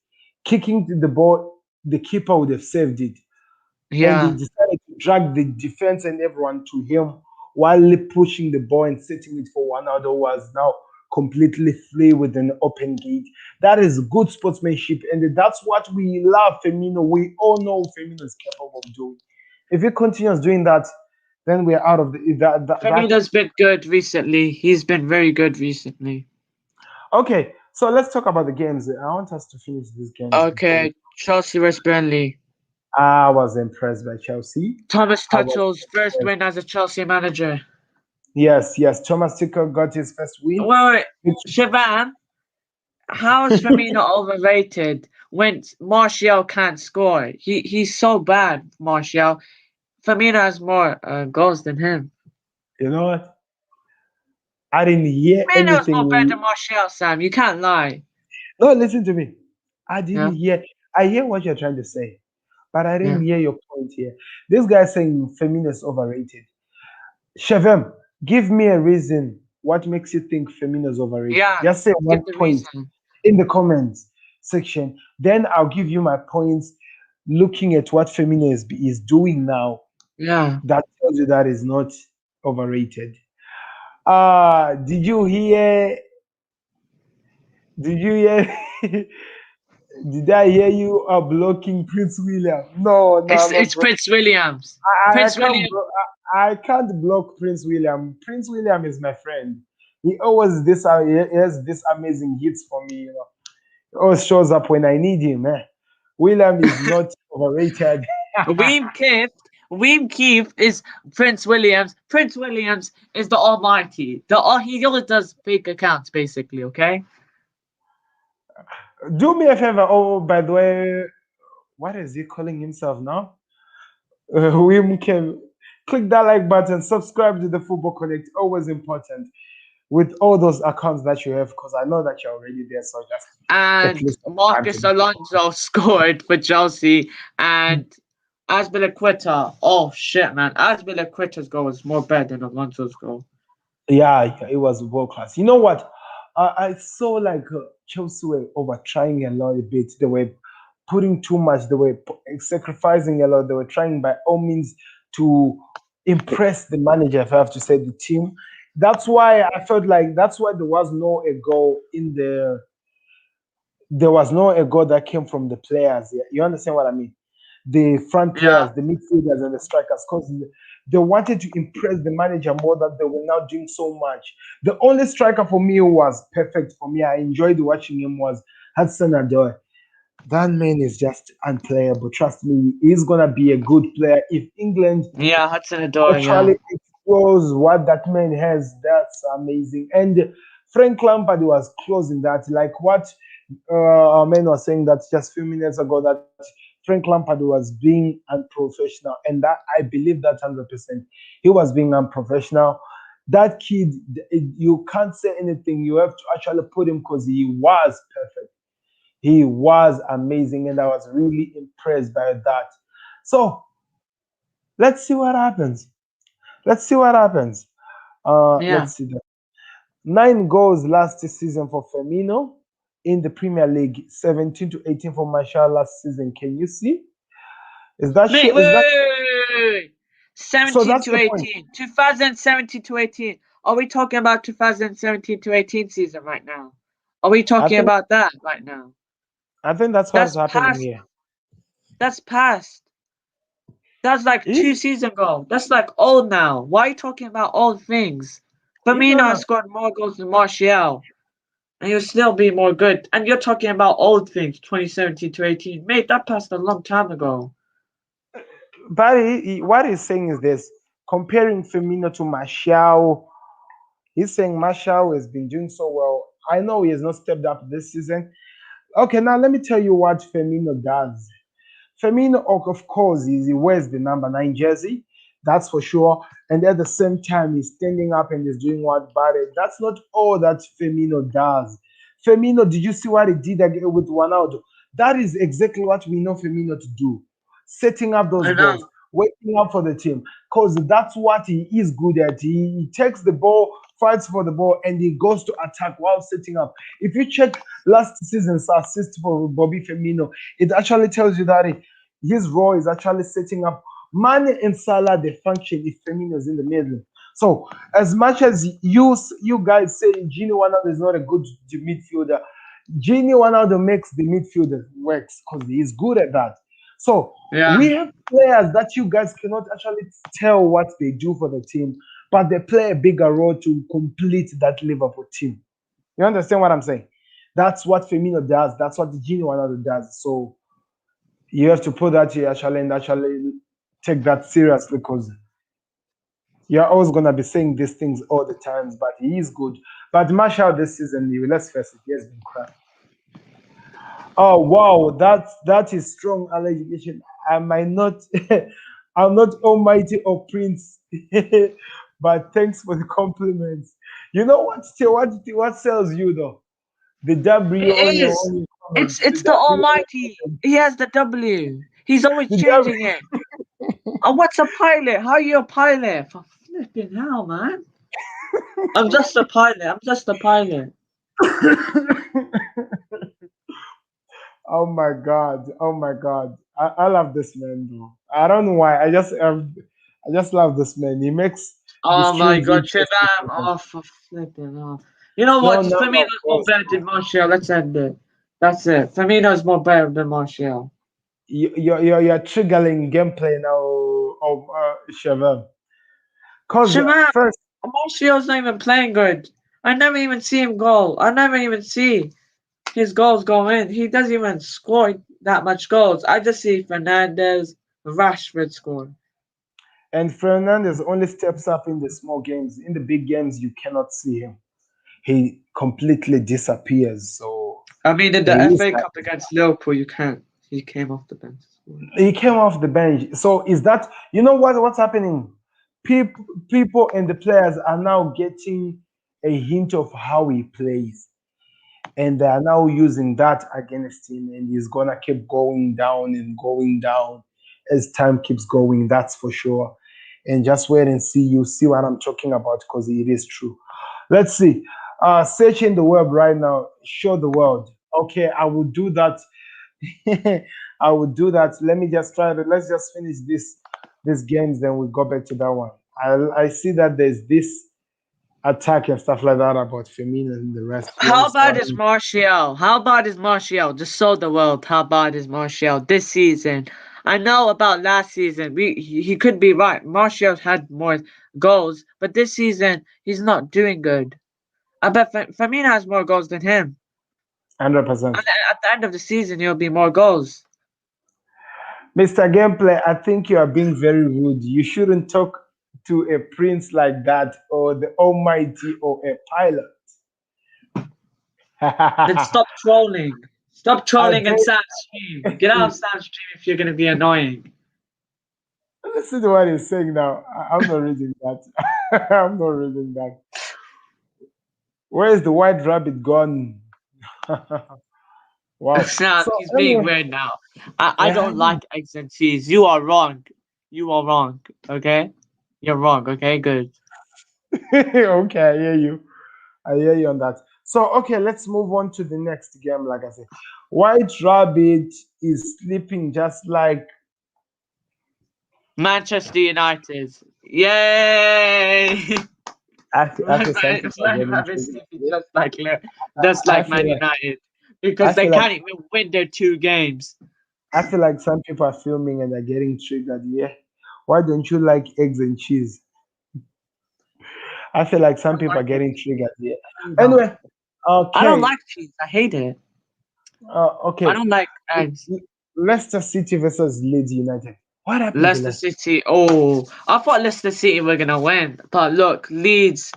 kicking to the ball, the keeper would have saved it, and he Yeah. decided to drag the defense and everyone to him while pushing the ball and setting it for one other who was now completely free with an open gate. That is good sportsmanship, and that's what we love Firmino. We all know Firmino is capable of doing. If he continues doing that, then we're out of that. Firmino's been good recently. He's been very good recently. Okay, so let's talk about the games. I want us to finish these games before we. Okay, Chelsea vs Burnley. I was impressed by Chelsea. Thomas I was Tuchel's first impressed. win as a Chelsea manager. Yes, yes. Thomas Tuchel got his first win. Wait, Which, Shivan, how is Firmino overrated when Martial can't score? He's so bad, Martial. Firmino has more goals than him. you know what? I didn't hear Firmino's more better than anything. Martial, Sam. You can't lie. No, listen to me. I didn't Yeah, hear. I hear what you're trying to say, but I didn't yeah, hear your point here. This guy saying Firmino is overrated. Shavem, give me a reason. What makes you think Firmino is overrated? yeah. Just say Give one the point reason. in the comments section. Then I'll give you my points. Looking at what Firmino is doing now, Yeah. that tells you that is not overrated. Did you hear? Did you hear? Did I hear you are blocking Prince William? No, no, I'm not. It's Prince Williams. I Prince can't. William. I can't block Prince William. Prince William is my friend. He always he has this amazing hits for me. He always shows up when I need him. William is not overrated. Weem Keith. Weem Keith is Prince Williams. Prince Williams is the Almighty. He only does fake accounts, basically. Okay. Do me a favor. Oh, by the way, what is he calling himself now? We can click that like button, subscribe to the Football Connect. Always important with all those accounts that you have, because I know that you're already there. So just at And least subscribe to Marcus the Football Alonso scored for Chelsea. And Azpilicueta. Oh shit, man! Azpilicueta's goal was more better than Alonso's goal. Yeah, yeah, it was world class. You know what? I saw like Chelsea were over trying a lot a bit. They were putting too much. They were sacrificing a lot. They were trying by all means to impress the manager, if I have to say, the team. That's why I felt like that's why there was no a goal in the there was no a goal that came from the players. Yeah, you understand what I mean? The front Yeah, players, the midfielders, and the strikers, because they wanted to impress the manager more that they were now doing so much. The only striker for me who was perfect for me, I enjoyed watching him was Hudson Odoi. That man is just unplayable. Trust me, he's gonna be a good player if England Yeah, Hudson Odoi. Yeah, actually explodes what that man has. That's amazing. And Frank Lampard was closing that, like what our man was saying that just few minutes ago that Frank Lampard was being unprofessional, and that I believe that 100%. He was being unprofessional. That kid, you can't say anything. You have to actually put him because he was perfect. He was amazing, and I was really impressed by that. So let's see what happens. Let's see what happens. yeah. Let's see that. 9 goals last season for Firmino in the Premier League, 17 to 18 for Martial last season. Can you see? Is that Mate, shit? wait, Is that wait. so? 17 That's to the point. 18. 2017 to 18. Are we talking about 2017 to 18 season right now? Are we I talking think about that right now? I think that's what is That's happening past. here. That's past. That's like He, 2 seasons ago. That's like old now. Why are you talking about old things? he Firmino has gonna scored more goals than Martial, and he'll still be more good. And you're talking about old things, 2017 to 18. Mate, that passed a long time ago. but what he's saying is this: comparing Firmino to Martial. He's saying Martial has been doing so well. I know he has not stepped up this season. Okay, now let me tell you what Firmino does. Firmino, of course, he wears the number 9 jersey. That's for sure. And at the same time, he's standing up and he's doing what Barry. That's not all that Firmino does. Firmino, did you see what he did again with Ronaldo? That is exactly what we know Firmino to do. Setting up those I goals, know. waiting up for the team. Because that's what he is good at. He takes the ball, fights for the ball, and he goes to attack while setting up. If you check last season's assist for Bobby Firmino, it actually tells you that his role is actually setting up. Mane and Salah they function if Firmino is in the middle. So as much as you guys say Gini Ronaldo is not a good midfielder, Gini Ronaldo makes the midfielder works because he is good at that. So Yeah. we have players that you guys cannot actually tell what they do for the team, but they play a bigger role to complete that Liverpool team. You understand what I'm saying? That's what Firmino does. That's what Gini Ronaldo does. So you have to put that here actually and actually take that seriously because you're always gonna be saying these things all the times, but he is good. But Marshall this season, let's face it, he has been crap. Oh wow, that is strong allegation. I might not I'm not almighty or prince, but thanks for the compliments. You know what what sells you though? The W It is. on your comments. The It's the W on your Almighty. He has the W. He's always comments. The W changing it. And what's a pilot? How are you a pilot? For flipping hell, man. I'm just a pilot. I'm just a pilot. Oh my god! Oh my god! I love this man though. I don't know why. I just love this man. He makes the Oh my streams god, interesting Shazam! for me. Oh, for flipping off. You know No, what? no, no. Of Firmino's more course, better than Martial. Let's end it. That's it. Firmino's more better than Martial. you're triggering gameplay now of Chevelle. Cause Shazam! first, Martial's not even playing good. I never even see him goal. I never even see his goals go in. He doesn't even score that much goals. I just see Fernandez, Rashford score. and Fernandez only steps up in the small games. In the big games, you cannot see him. He completely disappears. So I mean, in the he is FA like Cup against Liverpool, you can't. He came off the bench. he came off the bench. So is that what's happening? People and the players are now getting a hint of how he plays, and they are now using that against him, and he's gonna keep going down and going down as time keeps going. That's for sure. And just wait and see. You see what I'm talking about because it is true. Let's see. Searching the web right now. Show the world. Okay, I will do that. I would do that. Let me just try to let's just finish this games, then we go back to that one. I see that there's this attack and stuff like that about Firmino and the rest. You How understand bad what I is mean? Martial? How bad is Martial? Just show the world how bad is Martial this season. I know about last season. He could be right. Martial had more goals, but this season he's not doing good. I bet Firmino has more goals than him. 100%. And at the end of the season, it'll be more goals. Mr. Gameplay, I think you are being very rude. You shouldn't talk to a prince like that, or the almighty, or a pilot. Then stop trolling. Stop I trolling and beg. Sam's stream. Get out of Sam's stream if you're gonna be annoying. Listen to what he's saying now. I'm not reading that. I'm not reading that. Where is the white rabbit gone? Wow. Sam, So he's being anyway, weird now. I yeah. don't like eggs and cheese. You are wrong. You are wrong. Okay? You're wrong. Okay? Good. Okay, I hear you. I hear you on that. So okay, let's move on to the next game. Like I said, White Rabbit is sleeping just like. Manchester United. Yay! I feel some people are Why getting have it triggered. sleeping just I like feel Man like United? I Because they feel like can't even win their 2 games. I feel like some people are filming and they're getting triggered. Yeah. Why don't you like eggs and cheese? I feel like I some don't people are like it. getting triggered. Yeah. You know. Anyway, I don't okay. like cheese. I hate it. I Okay. don't like eggs. Leicester City versus Leeds United. What happened to Leicester Leicester? City. Oh, I thought Leicester City were gonna win, but look, Leeds.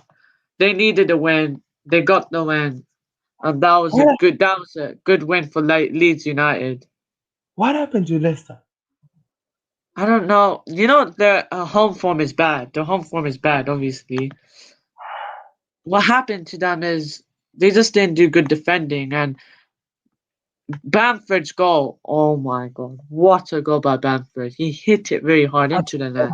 They needed a win. They got the win, and What, that was a good win for Leeds United. what happened to Leicester? I don't know. You know their home form is bad. Their home form is bad, obviously. What happened to them is they just didn't do good defending, and Bamford's goal. Oh my god, what a goal by Bamford! He hit it very hard I- into the net.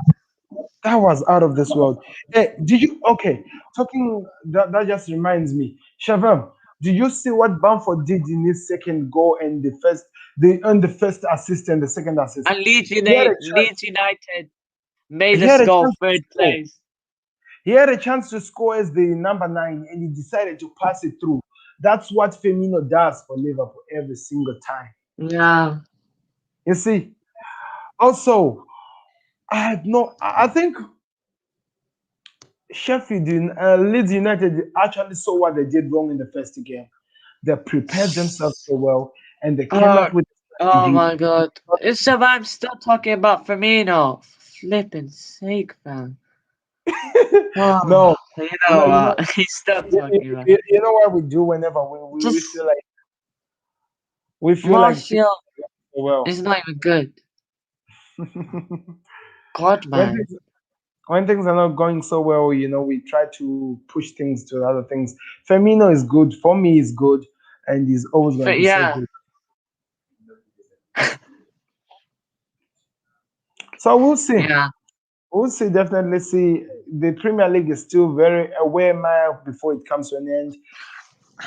That was out of this world. Hey, did you? Okay, talking that just reminds me. Shavam, do you see what Bamford did in his second goal and the first assist and the second assist? And He had a chance. Leeds United made He us had a go chance to third score. place. He had a chance to score as the number 9, and he decided to pass it through. That's what Firmino does for Liverpool every single time. Yeah. You see. Also, I think Leeds United actually saw what they did wrong in the first game. They prepared themselves so well, and they came Oh, up with a oh strategy. my god. It's I'm still talking about Firmino. Flipping sake, fam. Oh, No, you you know know, you know, what? He's still talking about you know what we do whenever we just feel like things Martial go well. is not even good. God, when man. things when things are not going so well, we try to push things to other things. Firmino is good for me. Is good, and he's always going to But be so yeah, good. So we'll see. yeah. We'll see. Definitely see. The Premier League is still very away mile before it comes to an end.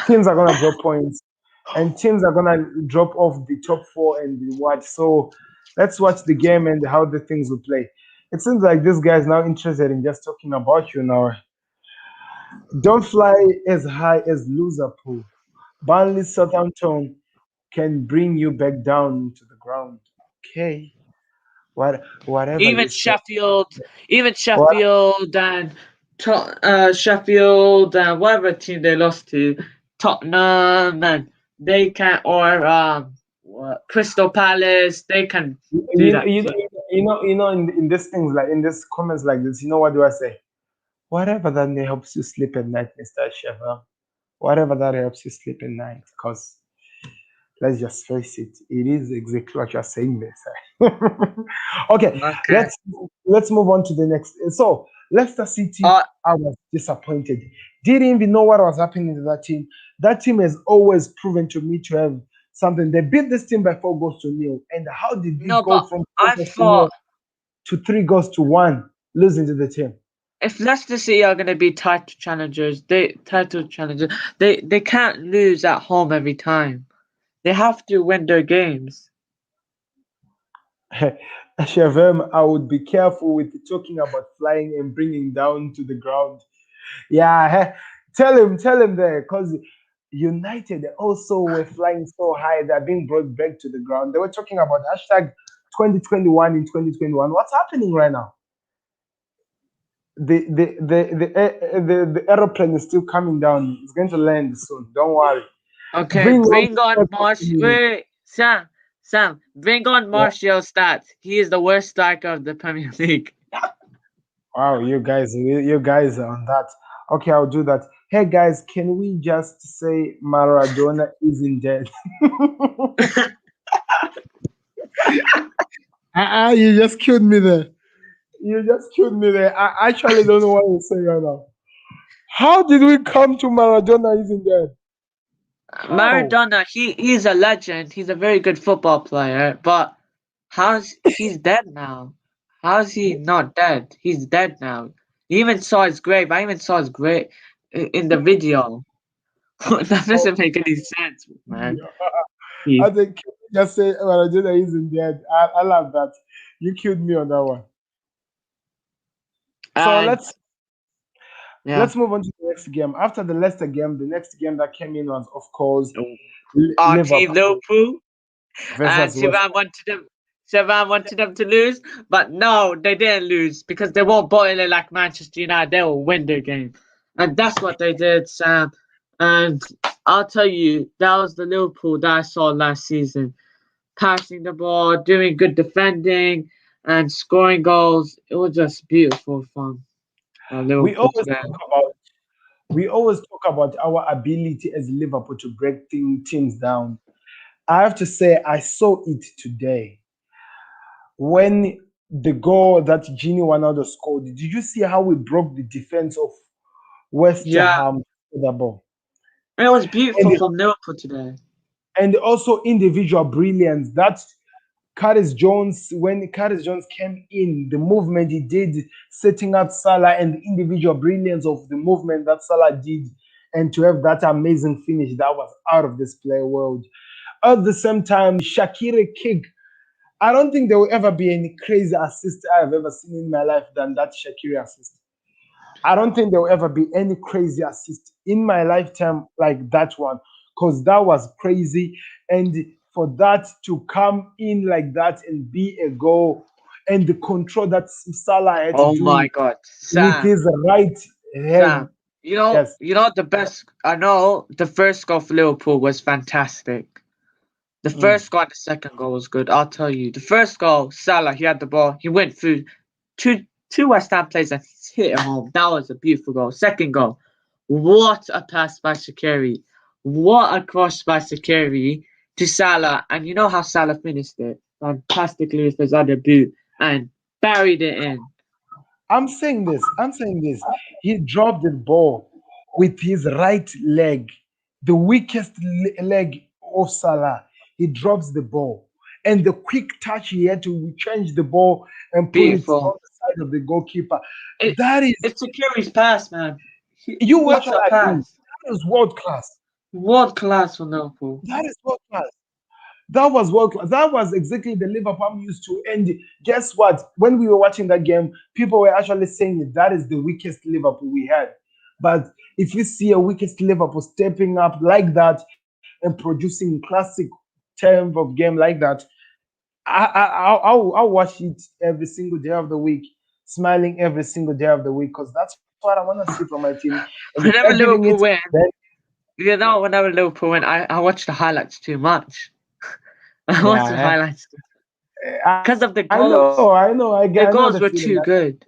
Teams are gonna drop points, and teams are gonna drop off the top four and the what. So let's watch the game and how the things will play. It seems like this guy is now interested in just talking about you now. Don't fly as high as Liverpool. Burnley Southampton can bring you back down to the ground. Okay, whatever you Even say. Sheffield, even What Sheffield and Sheffield and whatever team they lost to, Tottenham and they can or Crystal Palace, they can do you that you too. in these things like in these comments like this, what do I say? Whatever that helps you sleep at night, Mr. Sheva. Whatever that helps you sleep at night, because let's just face it, it is exactly what you're saying there. Okay, Okay. let's move on to the next. So Leicester City, Uh, I was disappointed. Didn't even know what was happening to that team. That team has always proven to me to have something. They beat this team by 4 goals to nil. And how did we no, go but from four I goals to nil thought to 3 goals to 1, losing to the team? if Leicester City are going to be title challengers, they can't lose at home every time. They have to win their games. Shavem, I would be careful with talking about flying and bringing down to the ground. Yeah, tell him there, because United also were flying so high, they're being brought back to the ground. They were talking about hashtag 2021 in 2021. What's happening right now? The aeroplane is still coming down. It's going to land soon. Don't worry. Okay, Bring on bring the on striker Marsh. for me. Wait, Sam, bring on Yeah. Martial's stats. He is the worst striker of the Premier League. Wow, you guys are on that. Okay, I'll do that. Hey guys, can we just say Maradona isn't dead? You just killed me there. You just killed me there. I actually don't know what to say right now. How did we come to Maradona isn't dead? How? Maradona, he's a legend. He's a very good football player, but how's he's dead now? How's he not dead? He's dead now. You even saw his grave. I even saw his grave in the video. That Oh, doesn't make any sense, man. yeah. He, I think just say Maradona isn't dead. I love that. You killed me on that one. So and yeah, let's move on to the next game. After the Leicester game, the next game that came in was, of course, our team Liverpool Liverpool. And versus West. Shaban wanted them to lose, but no, they didn't lose because they won't bottle it like Manchester United. They will win their game, and that's what they did, Sam. And I'll tell you, that was the Liverpool that I saw last season, passing the ball, doing good defending, and scoring goals. It was just beautiful fun. We Liverpool always today. talk about we always talk about our ability as Liverpool to break teams down. I have to say, I saw it today when the goal that Gini Ronaldo scored. Did you see how we broke the defense of West Yeah, Ham with the ball? it was beautiful And from Liverpool today. also individual brilliance. That Curtis Jones, when Curtis Jones came in, the movement he did, setting up Salah, and the individual brilliance of the movement that Salah did, and to have that amazing finish, that was out of this play world. At the same time, Shakira kick. I don't think there will ever be any crazy assist I've ever seen in my life than that Shakira assist. I don't think there will ever be any crazy assist in my lifetime like that one, because that was crazy. And for that to come in like that and be a goal, and the control that Salah had to Oh my do God, with Sam. his right hand. Sam, Yes. the best. I know the first goal for Liverpool was fantastic. The Mm. first goal and the second goal was good. I'll tell you. The first goal, Salah, he had the ball. He went through two West Ham players and hit it home. That was a beautiful goal. Second goal, what a pass by Shaqiri. What a cross by Shaqiri to Salah. And you know how Salah finished it? Fantastically with his other boot and buried it in. I'm saying this. I'm saying this. He dropped the ball with his right leg, the weakest leg of Salah. He drops the ball. And the quick touch he had to change the ball and put it on Beautiful. the side of the goalkeeper. It, That is, it's Shaqiri's pass, man. you What actually a agree. pass. That is world class. World class for Liverpool. That is world class. That was world class. That was exactly the Liverpool I'm used to. And guess what? When we were watching that game, people were actually saying that is the weakest Liverpool we had. But if you see a weakest Liverpool stepping up like that and producing classic term of game like that, I'll watch it every single day of the week, smiling every single day of the week, because that's what I want to see from my team. And if they're Whenever giving it, Liverpool win, then whenever Liverpool win, I watch the highlights too much. I watch the yeah, highlights I because of the I know, goals. I The know the goals were feeling. too good.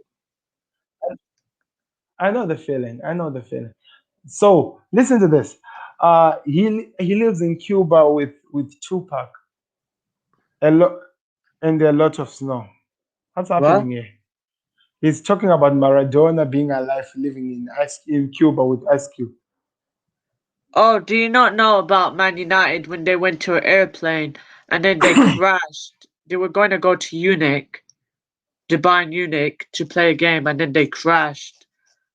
I know the feeling. I know the feeling. So listen to this. He lives in Cuba with Tupac. A lot and a lot of snow. What's What? happening here? He's talking about Maradona being alive, living in Cuba with Ice Cube. Oh, do you not know about Man United when they went to an airplane and then they crashed? They were going to go to Dubai and Munich to play a game, and then they crashed,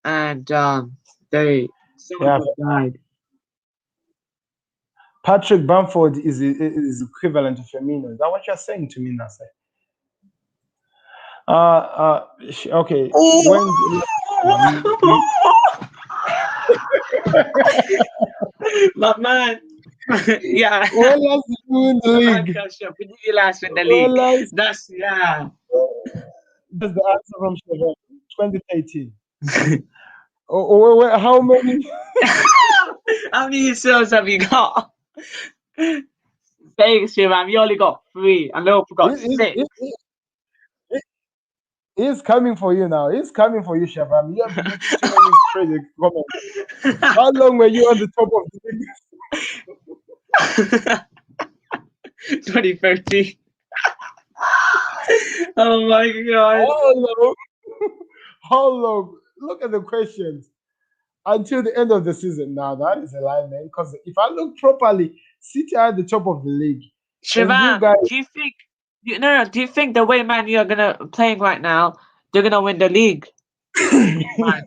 and they someone Yeah, got died. Patrick Bamford is equivalent to Firmino. Is that what you're saying to me, Nasser? Okay. When My man. Yeah. when last did you win the Man, league? catch up. When did you last win the When league? last? That's yeah. That's the answer from Chevron. 2018. How many? How many shows have you got? Thanks, Shivam. You only got 3, and Liverpool got He- 6. he- he's coming for you now. He's coming for you, Shabam. You have been making too many crazy comments. How long were you on the top of the league? 2013. Oh my god. How long? How long? Look at the questions. Until the end of the season. Now that is a lie, man. Because if I look properly, City are at the top of the league, and you Shivam, guys. do you think do you think the way Man U are gonna playing right now, they're gonna win the league? Man,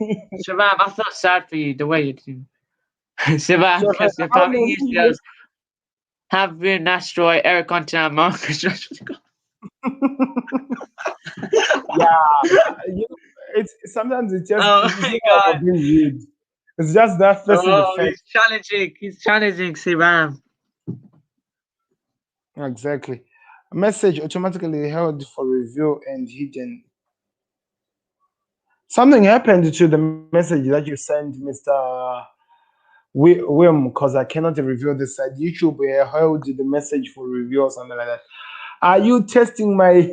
Shivam, I feel sad for you the way you do. Shivam, So, because you're how probably many used years? to have been Nastroy, Eric Cantona, and Marcus Rashford. Yeah, it's sometimes Oh it's my not god. about being rude. It's just that facing the Oh, fact. he's challenging. He's challenging Shivam. Exactly. A message automatically held for review and hidden. Something happened to the message that you sent, Mr. William, because I cannot review this side. YouTube held the message for review or something like that. Are you testing my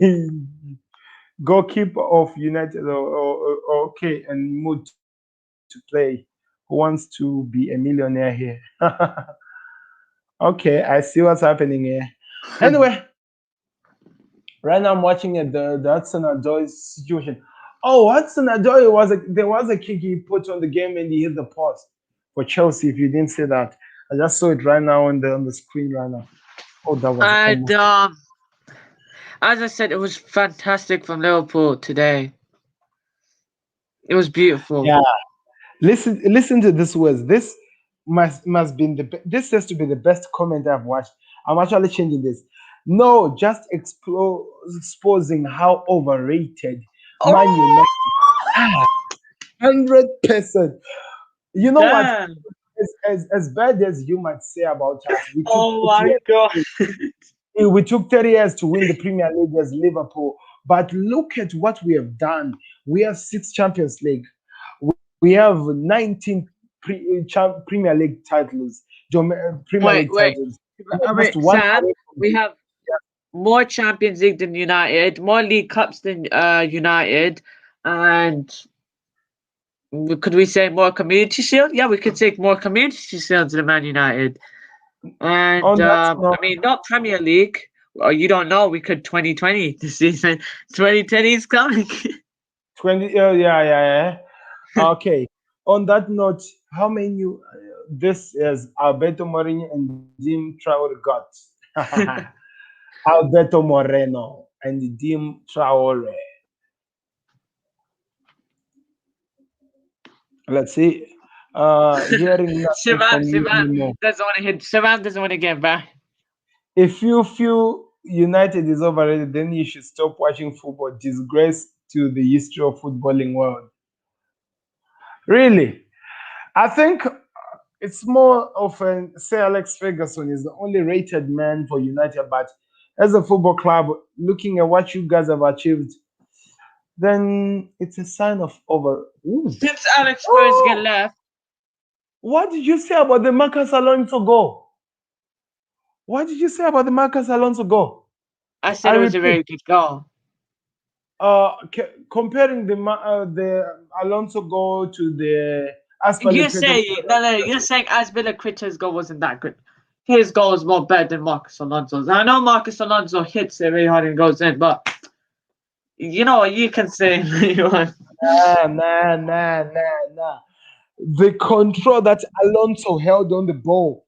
goalkeeper of United okay and mood to play? Who wants to be a millionaire here? Okay, I see what's happening here. Anyway, right now I'm watching the Hudson Odoi situation. Oh, Hudson Odoi there was a kick he put on the game and he hit the post for Chelsea. If you didn't see that, I just saw it right now on the screen right now. Oh, that was And almost. as I said, it was fantastic from Liverpool today. It was beautiful. Yeah, listen to this words. This must be this has to be the best comment I've watched. I'm actually changing this. No, just exposing how overrated Man Oh, United are. 100%. You know what? damn! As bad as you might say about us, we took Oh my god! we took 30 years to win the Premier League as Liverpool. But look at what we have done. We have 6 Champions League. We have 19 Premier League titles. Premier Wait, League wait, titles. We are just wait, one Sam. away from We have more Champions League than United, more League Cups than United, and could we say more Community Shield? Yeah, we could take more Community Shields than Man United. And on that note. I mean, not Premier League. Well, you don't know. We could 2020 this season. 2020 is coming. 20, yeah. Okay. On that note, how many this is Alberto Moreno and Jim Traore got? Alberto Moreno and Jim Traore. Let's see. Hearing nothing Shivam, from you Shivam anymore. doesn't want to hit. Shivam doesn't want to get back. If you feel United is overrated, then you should stop watching football. Disgrace to the history of footballing world. Really, I think it's more of an Sir Alex Ferguson is the only rated man for United, but as a football club, looking at what you guys have achieved, then it's a sign of over. Ooh. Since Alex Spurs get Oh, left, what did you say about the Marcus Alonso goal? What did you say about the Marcus Alonso goal? I I said it was a repeat, very good goal. comparing the Alonso goal to the You're Aspilicueta. saying no. You're saying Azpilicueta's goal wasn't that good. His goal is more better than Marcus Alonso's. I know Marcus Alonso hits it very hard and goes in, but you know what you can say. You want. Nah. The control that Alonso held on the ball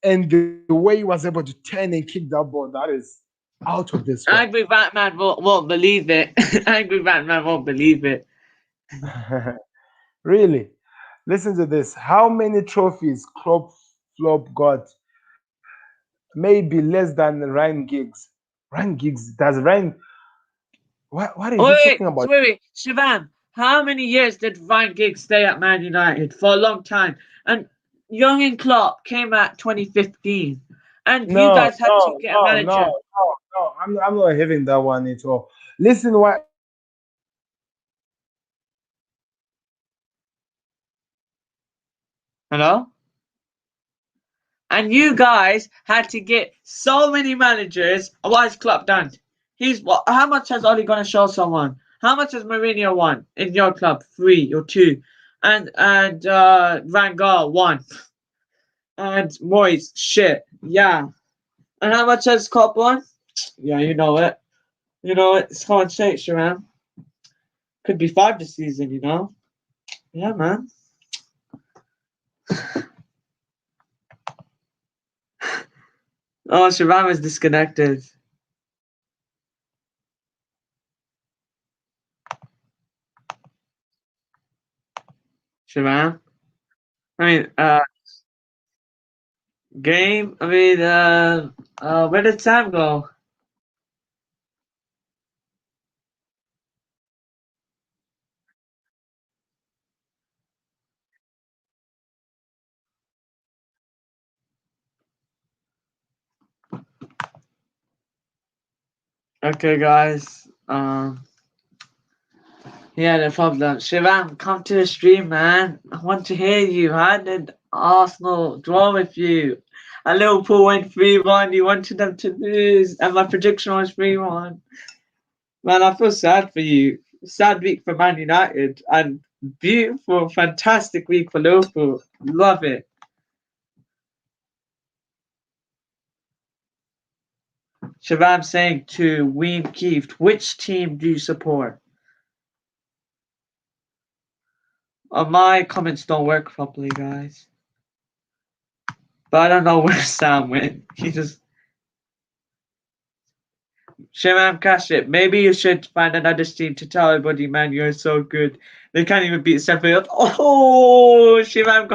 and the way he was able to turn and kick that ball, that is out of this world. Angry Batman won't believe it. Angry Batman won't believe it. Really. Listen to this. How many trophies Klopp Flop got? Maybe less than Ryan Giggs. Ryan Giggs, does Ryan. What is he talking about? Shivan, how many years did Ryan Giggs stay at Man United? For a long time. And Jurgen Klopp came at 2015. And you No, guys had to no, get a no, no, manager. no. I'm not having that one at all. Listen, what Hello? And you guys had to get so many managers. What has Klopp done? He's what? How much has Oli gonna show someone? How much has Mourinho won in your club? 3 or 2, and Van Gaal 1, and Moyes shit. Yeah. And how much has Klopp won? Yeah, you know it. You know it. It's hard to say, Sharam. Could be 5 this season. You know. Yeah, man. Oh, Sharam is disconnected. Sharam. I mean, game. I mean, where did Sam go? Okay, guys. Yeah, no problem. Shivam, come to the stream, man. I want to hear you. How did Arsenal draw with you? And Liverpool went 3-1. You wanted them to lose, and my prediction was 3-1. Man, I feel sad for you. Sad week for Man United, and beautiful, fantastic week for Liverpool. Love it. Shivam saying to Ween Keith, which team do you support? My comments don't work properly, guys. But I don't know where Sam went. He just Shimam cash it. Maybe you should find another team to tell everybody, man, you're so good. They can't even beat Sheffield. Oh, Shimam,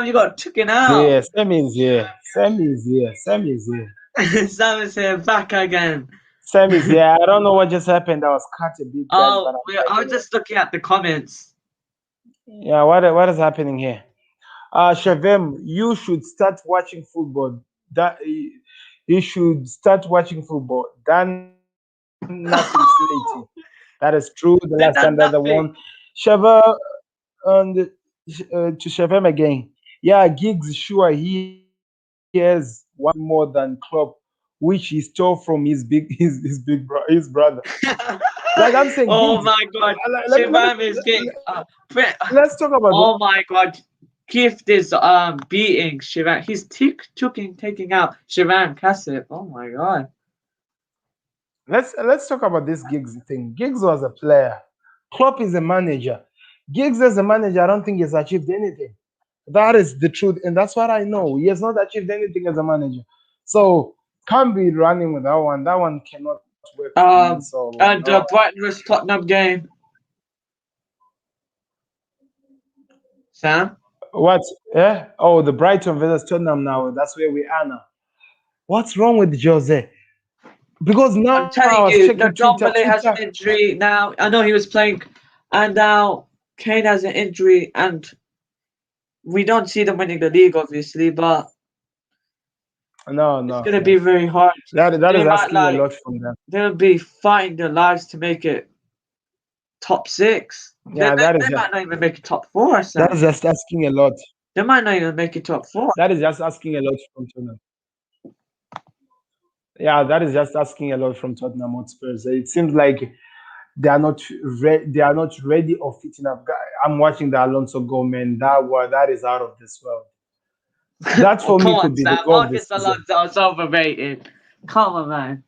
you got taken out. Yeah, Sam is here. Sam is here. Sam is here. Sam is here back again. Sam is here. I don't know what just happened. I was cut a bit, guys, but I'm back I was again. just looking at the comments. Yeah, what is happening here? Shavem, you should start watching football. That you should start watching football. Done nothing slating. That is true. The last time that they They done won, nothing. Shava and to Shavem again. Yeah, Giggs sure he has one more than Klopp, which he stole from his brother. Like I'm saying, Giggs. Oh my god. Let me Shimam is getting let's talk about oh my god. Gift is beating Shivan. He's taking out Shivan Kasip. Oh my god. let's talk about this Giggs thing. Giggs was a player. Klopp is a manager. Giggs as a manager, I don't think he's achieved anything. That is the truth, and that's what I know. He has not achieved anything as a manager. So can't be running with that one. That one cannot work for me. So And no. the Brighton vs Tottenham game. Sam? What? Yeah? Oh, the Brighton versus Tottenham now. That's where we are now. What's wrong with Jose? Because now I'm I was telling checking you, the Twitter. Dombele has an injury now. I know he was playing, and now Kane has an injury, and we don't see them winning the league, obviously, but No, it's no, gonna be no. very hard. That They is might asking a like lot from them. they'll be fighting their lives to make it top 6. They, Yeah, they, they might not even make it top 4, that Sam. is just asking a lot. They might not even make it top 4. That is just asking a lot from Tottenham. Yeah, that is just asking a lot from Tottenham Hotspurs. It seems like they are not ready or fit enough. I'm watching the Alonso goal, man. That is out of this world. That Oh, for come me on, could be the Sam. goal of the Marcus season. Alonso is overrated. Come on, man.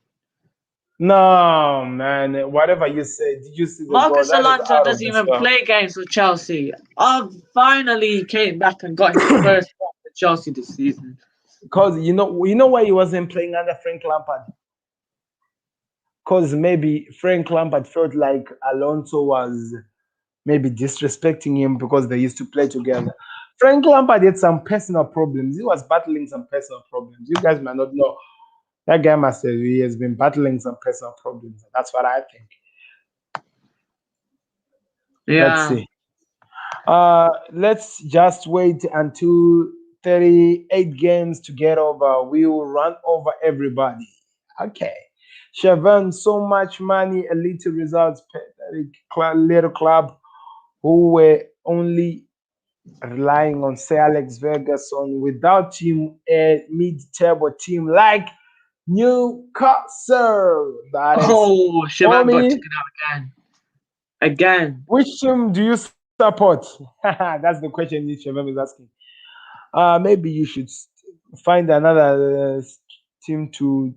No, man. Whatever you say, did you see the goal? Marcus That is Alonso out of doesn't this even world. play games for Chelsea. Finally, he came back and got his first one for Chelsea this season. Because you know why he wasn't playing under Frank Lampard? Because maybe Frank Lampard felt like Alonso was maybe disrespecting him because they used to play together. Frank Lampard had some personal problems. He was battling some personal problems. You guys might not know. That guy must have he has been battling some personal problems. That's what I think. Let's Yeah. see. Let's just wait until 38 games to get over. We will run over everybody. Okay. Shavan, so much money, a little results, pathetic little club who were only relying on Sir Alex Ferguson. Without him, a mid-table team like Newcastle. That is Oh, for Shivam got me. taken out again. Again. Which team do you support? That's the question each of them is asking. Maybe you should find another team to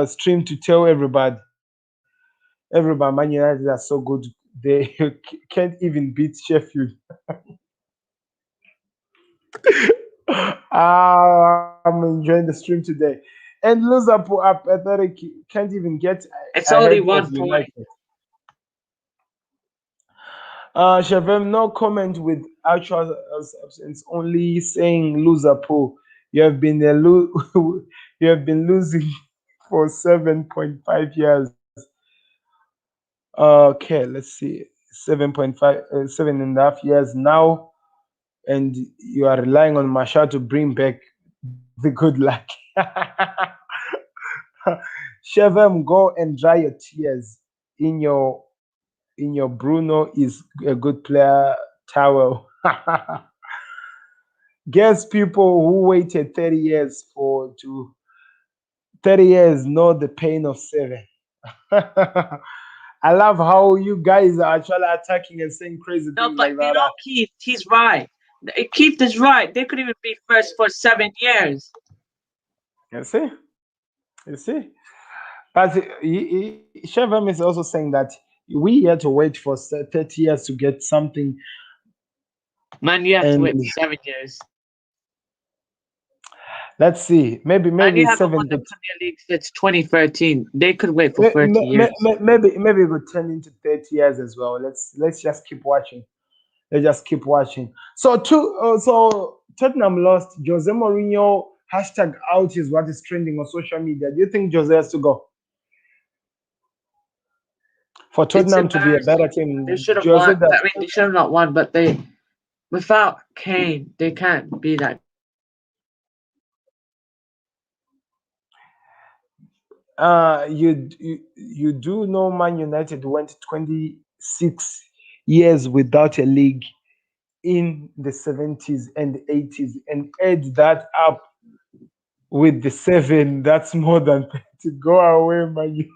stream to tell everybody. Everybody, Man United are so good. They can't even beat Sheffield. I'm enjoying the stream today. And Liverpool are pathetic. Can't even get It's ahead only of 1 point. United. Shavem, no comment with actual absence, only saying Liverpool. You have been you have been losing for 7.5 years. Okay, let's see. 7.5, 7.5 years now, and you are relying on Marshall to bring back the good luck. Shavem, go and dry your tears in your Bruno is a good player towel. Guess people who waited 30 years for to 30 years know the pain of seven. I love how you guys are actually attacking and saying crazy No, things but like you that. know, Keith, he's right. Keith is right. They could even be first for 7 years. You see? You see? But Chevron is also saying that we had to wait for 30 years to get something. Man, you have to And wait for 7 years. let's see, And maybe you haven't won seven the to Premier League since 2013. They could wait for 30 years. maybe it would turn into 30 years as well. Let's just keep watching. Let's just keep watching. So Tottenham lost. Jose Mourinho hashtag out is what is trending on social media. Do you think Jose has to go for It's Tottenham to be a better embarrassing. They team? should have Jose won. that I mean, they should have not won, but without Kane, they can't be that good. you do know Man United went 26 years without a league in the 70s and 80s, and add that up with the seven, that's more than 30. Go away, man.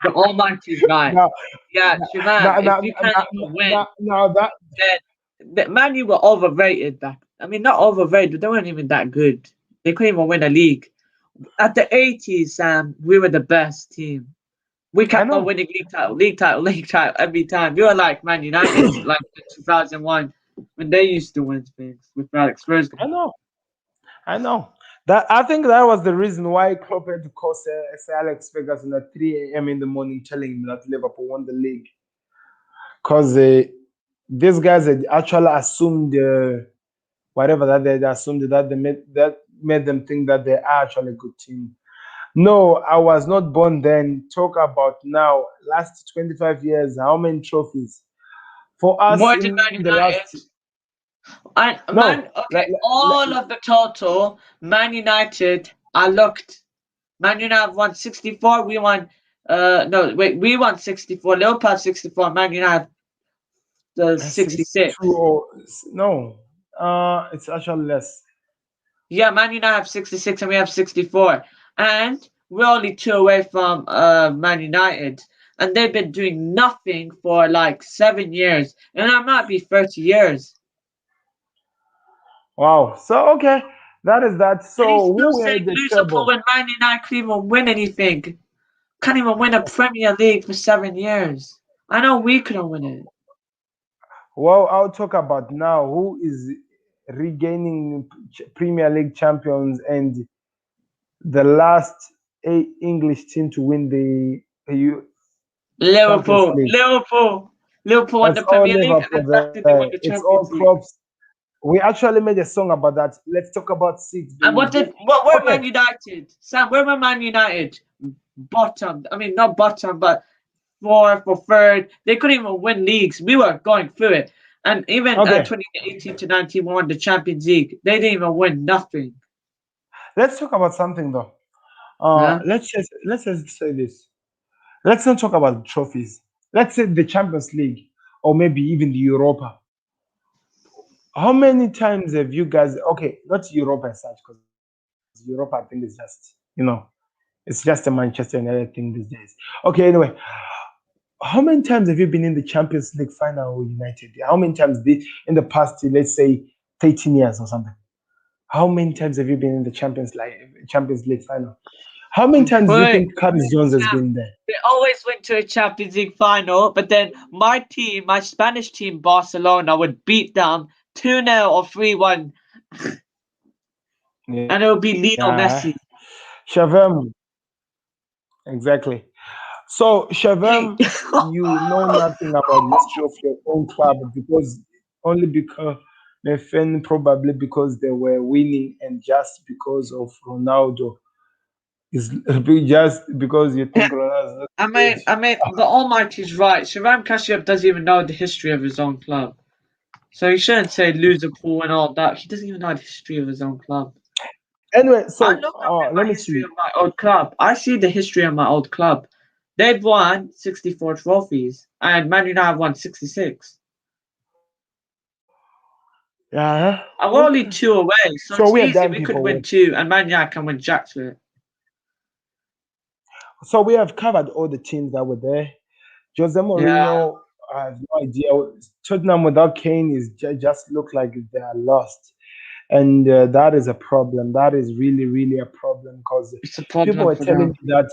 The Almighty's right. now, Yeah, now, Shivam, now, if now, you can't even win, now that then Man U were overrated back. I mean, not overrated, but they weren't even that good. They couldn't even win a league. At the 80s, Sam, we were the best team. We I kept on know, winning league title every time. We were like Man United, like in 2001, when they used to win things with Alex I Ferguson. know, I know. That I think that was the reason why Klopp had to call Sir Alex Ferguson at 3 a.m. in the morning, telling him that Liverpool won the league, because these guys had actually assumed whatever that they assumed that made them think that they are actually a good team. No, I was not born then. Talk about now. Last 25 years, how many trophies for us More than in Man the last? United. And No, Man, okay, all of the total, Man United, I looked. Man United won 64. We won. No, wait, we won 64. Liverpool 64. Man United it's 66. true. Or no, it's actually less. Yeah, Man United have 66 and we have 64. And we're only two away from Man United. And they've been doing nothing for like 7 years. And that might be 30 years. Wow. So okay, that is that. And he's So still who saying had the Liverpool treble? when Man United couldn't even win anything. Can't even win a Premier League for 7 years. I know we couldn't win it. Well, I'll talk about now. Who is regaining Premier League champions and the last English team to win the Champions Liverpool. League? Liverpool won That's the all Premier League and Liverpool then there. last year they won the It's all Champions League. clubs. We actually made a song about that. Let's talk about six, And baby. what were Okay, Man United? Sam, where were Man United? Bottom. I mean not bottom, but fourth or third. They couldn't even win leagues. We were going through it. And even okay. 2018 to 19 we won the Champions League. They didn't even win nothing. Let's talk about something though. Yeah. Let's just say this. Let's not talk about trophies. Let's say the Champions League or maybe even the Europa. How many times have you guys? Okay, not Europe as such, because Europe I think is just it's just a Manchester United thing these days. Okay, anyway, how many times have you been in the Champions League final with United? How many times in the past, let's say 13 years or something? How many times have you been in the Champions League final? How many times do you But think Curtis Jones has been there? they always went to a Champions League final, but then my team, my Spanish team, Barcelona, would beat them 2-0 or 3-1, and it would be Yeah, Lionel Messi. Shavem, exactly. So, Hey, Shavem, you know nothing about the history of your own club because only because the fan probably because they were winning and just because of Ronaldo is just because you think Ronaldo is not good. the Almighty's right. Sharam Kashyap doesn't even know the history of his own club. So he shouldn't say Liverpool and all that. He doesn't even know the history of his own club. Anyway, I so look up in let my me history see. of my old club. I see the history of my old club. They've won 64 trophies, and Man United have won 66. Yeah, And we're only okay. two away, so So it's we have easy. done We could people win work. two, and Man United can win jacks with it. So we have covered all the teams that were there. Jose Yeah, Mourinho, I have no idea. Tottenham without Kane is just look like they are lost. And that is a problem. That is really, really a problem because it's a people problem were for telling them. me that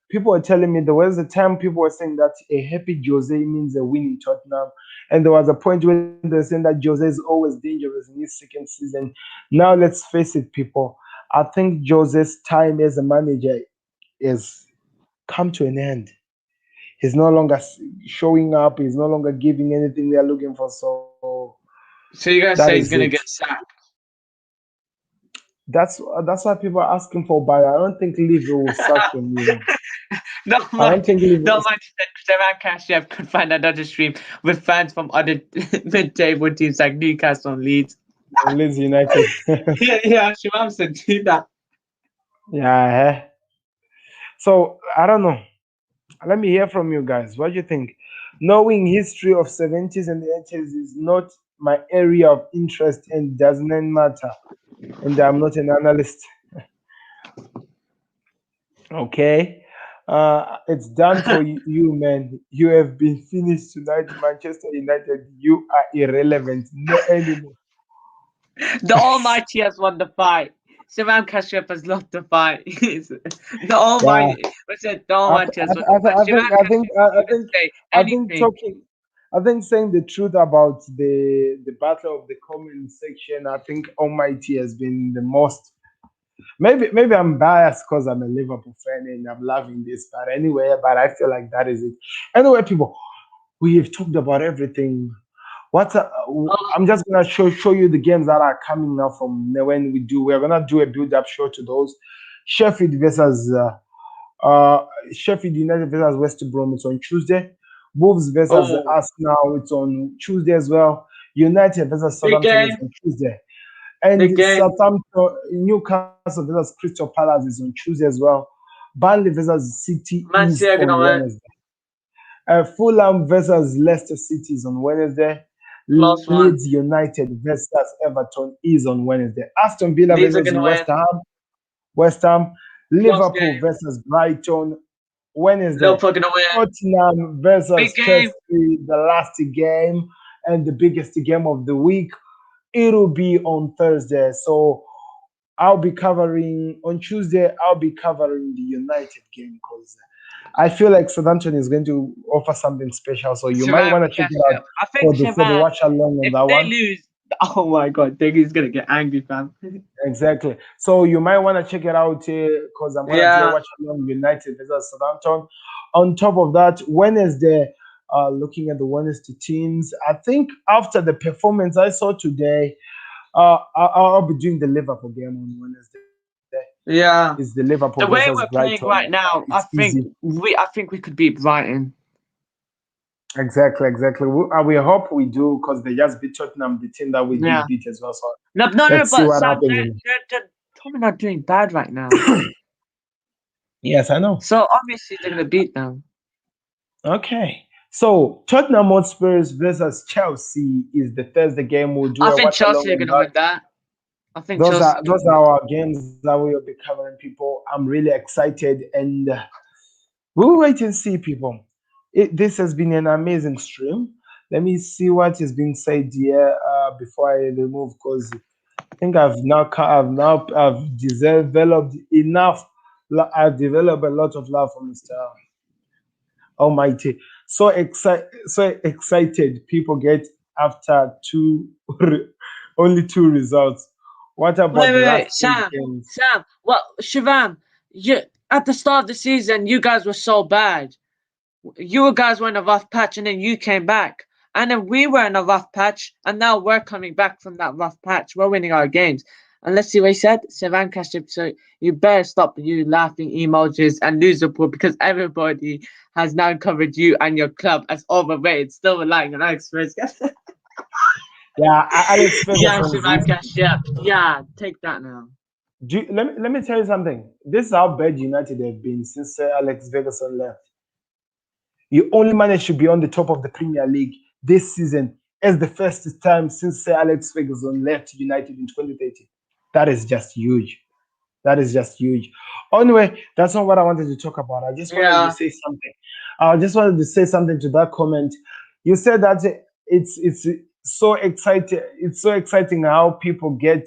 people were telling me there was a time people were saying that a happy Jose means a win in Tottenham, and there was a point when they were saying that Jose is always dangerous in his second season. Now let's face it, people. I think Jose's time as a manager is come to an end. He's no longer showing up. He's no longer giving anything we are looking for. So So you that guys say is he's it. gonna get sacked? That's why people are asking for. But I don't think Liverpool will sack him. Not I don't much. think Liverpool. Not much that Stefan Kashev could find another stream with fans from other mid-table teams like Newcastle and Leeds. Leeds United. Yeah, Shimam said do that. Yeah. So I don't know. Let me hear from you guys. What do you think? Knowing history of 70s and 80s is not my area of interest and doesn't matter. And I'm not an analyst. Okay. It's done for you, man. You have been finished tonight, Manchester United. You are irrelevant. No anymore. The Almighty has won the fight. Shimam Kashev has lost the fight. The Yeah. Almighty, what's it? The I, Almighty has won the fight. I Shimam think I think Kashev I, can't I even think say I think anything. talking I think saying the truth about the battle of the comment section, I think Almighty has been the most. Maybe I'm biased because I'm a Liverpool fan and I'm loving this, but anyway, but I feel like that is it. Anyway, people, we have talked about everything. What's Oh, I'm just gonna show you the games that are coming now from when we do. We're gonna do a build up show to those. Sheffield versus Sheffield United versus West Brom. It's on Tuesday. Wolves versus oh, Arsenal. It's on Tuesday as well. United versus big Southampton is game, on Tuesday. big And game. Southampton, Newcastle versus Crystal Palace is on Tuesday as well. Burnley versus City Man is City are on gonna win. Wednesday. Fulham versus Leicester City is on Wednesday. Close one. Leeds United versus Everton is on Wednesday. Aston Villa Leeds are versus gonna win. West Ham. Close Liverpool game. versus Brighton Wednesday. Liverpool gonna win. Tottenham Big versus game. Chelsea, the last game and the biggest game of the week. It'll be on Thursday. So I'll be covering on Tuesday. I'll be covering the United game because I feel like Southampton is going to offer something special. So you might Shavam want to check it out Kashyap. I think for the Shavam, watch along on if that they one. lose, oh my god, Diggy's gonna get angry, fam. Exactly. So you might want to check it out because I'm gonna do a Yeah. watch along United versus Southampton. On top of that, Wednesday, looking at the Wednesday teams, I think after the performance I saw today, I'll be doing the Liverpool game on Wednesday. Is the Yeah. Liverpool versus The way we're Brighton? playing right It's now, easy. I think we could beat Brighton. Exactly. We hope we do because they just beat Tottenham, the team that we did Yeah. beat as well. So No, let's see but what Sam, happens. they're Tottenham not doing bad right now. Yes, I know. So obviously they're gonna beat them. Okay. So Tottenham Hotspurs versus Chelsea is the Thursday game. We'll do I a think watch along Chelsea are on gonna that. win that. I think Those Chelsea are are gonna those win. are our games that we will be covering, people. I'm really excited, and we'll wait and see, people. This has been an amazing stream. Let me see what is being said here before I remove, because I think I've developed enough. I've developed a lot of love for Mr. Almighty. So excited people get after only two results. What Wait, about the wait, last wait, eight Sam, games? Sam. Well, Shivam, you at the start of the season, you guys were so bad. You guys were in a rough patch, and then you came back, and then we were in a rough patch, and now we're coming back from that rough patch. We're winning our games. And let's see what he said. Shivam Kaship, so you better stop you laughing emojis and Liverpool because everybody has now covered you and your club as overrated. Still relying on Alex Ferguson. Yeah, Alex Yeah, Ferguson is Shivam this. Kaship. Yeah, take that now. Let me tell you something. This is how bad United have been since Alex Ferguson left. You only managed to be on the top of the Premier League this season as the first time since Sir Alex Ferguson left United in 2013. That is just huge. That is just huge. Anyway, that's not what I wanted to talk about. I just wanted to Yeah. say something. I just wanted to say something to that comment. You said that it's so exciting. It's so exciting how people get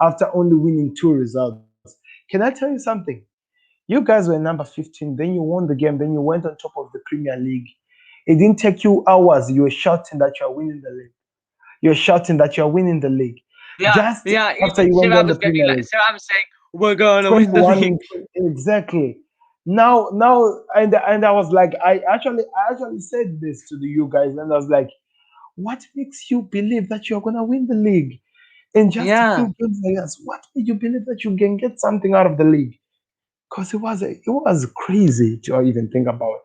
after only winning two results. Can I tell you something? You guys were number 15, then you won the game, then you went on top of the Premier League. It didn't take you hours. You were shouting that you are winning the league. You're shouting that you are winning the league. Yeah, Just yeah. after Even you went on Shivam the was getting Premier like League. Shivam was saying, "We're gonna win the 21 league." in exactly. Now, and I was like, I actually said this to you guys, and I was like, what makes you believe that you're gonna win the league in just a Yeah, few games like this? What made you believe that you can get something out of the league? Because it was crazy to even think about.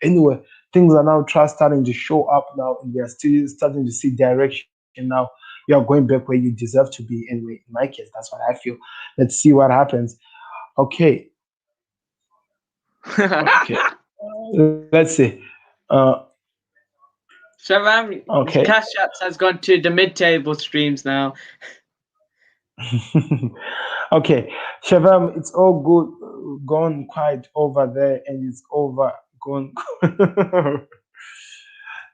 Anyway, things are now starting to show up now, and we are still starting to see direction now. You are going back where you deserve to be. Anyway, in my case, that's what I feel. Let's see what happens. Okay, okay. Let's see. Uh, Shivam, okay. Cash Apps has gone to the mid-table streams now. Okay, Shavam, it's all good, gone quite over there, and it's over, gone.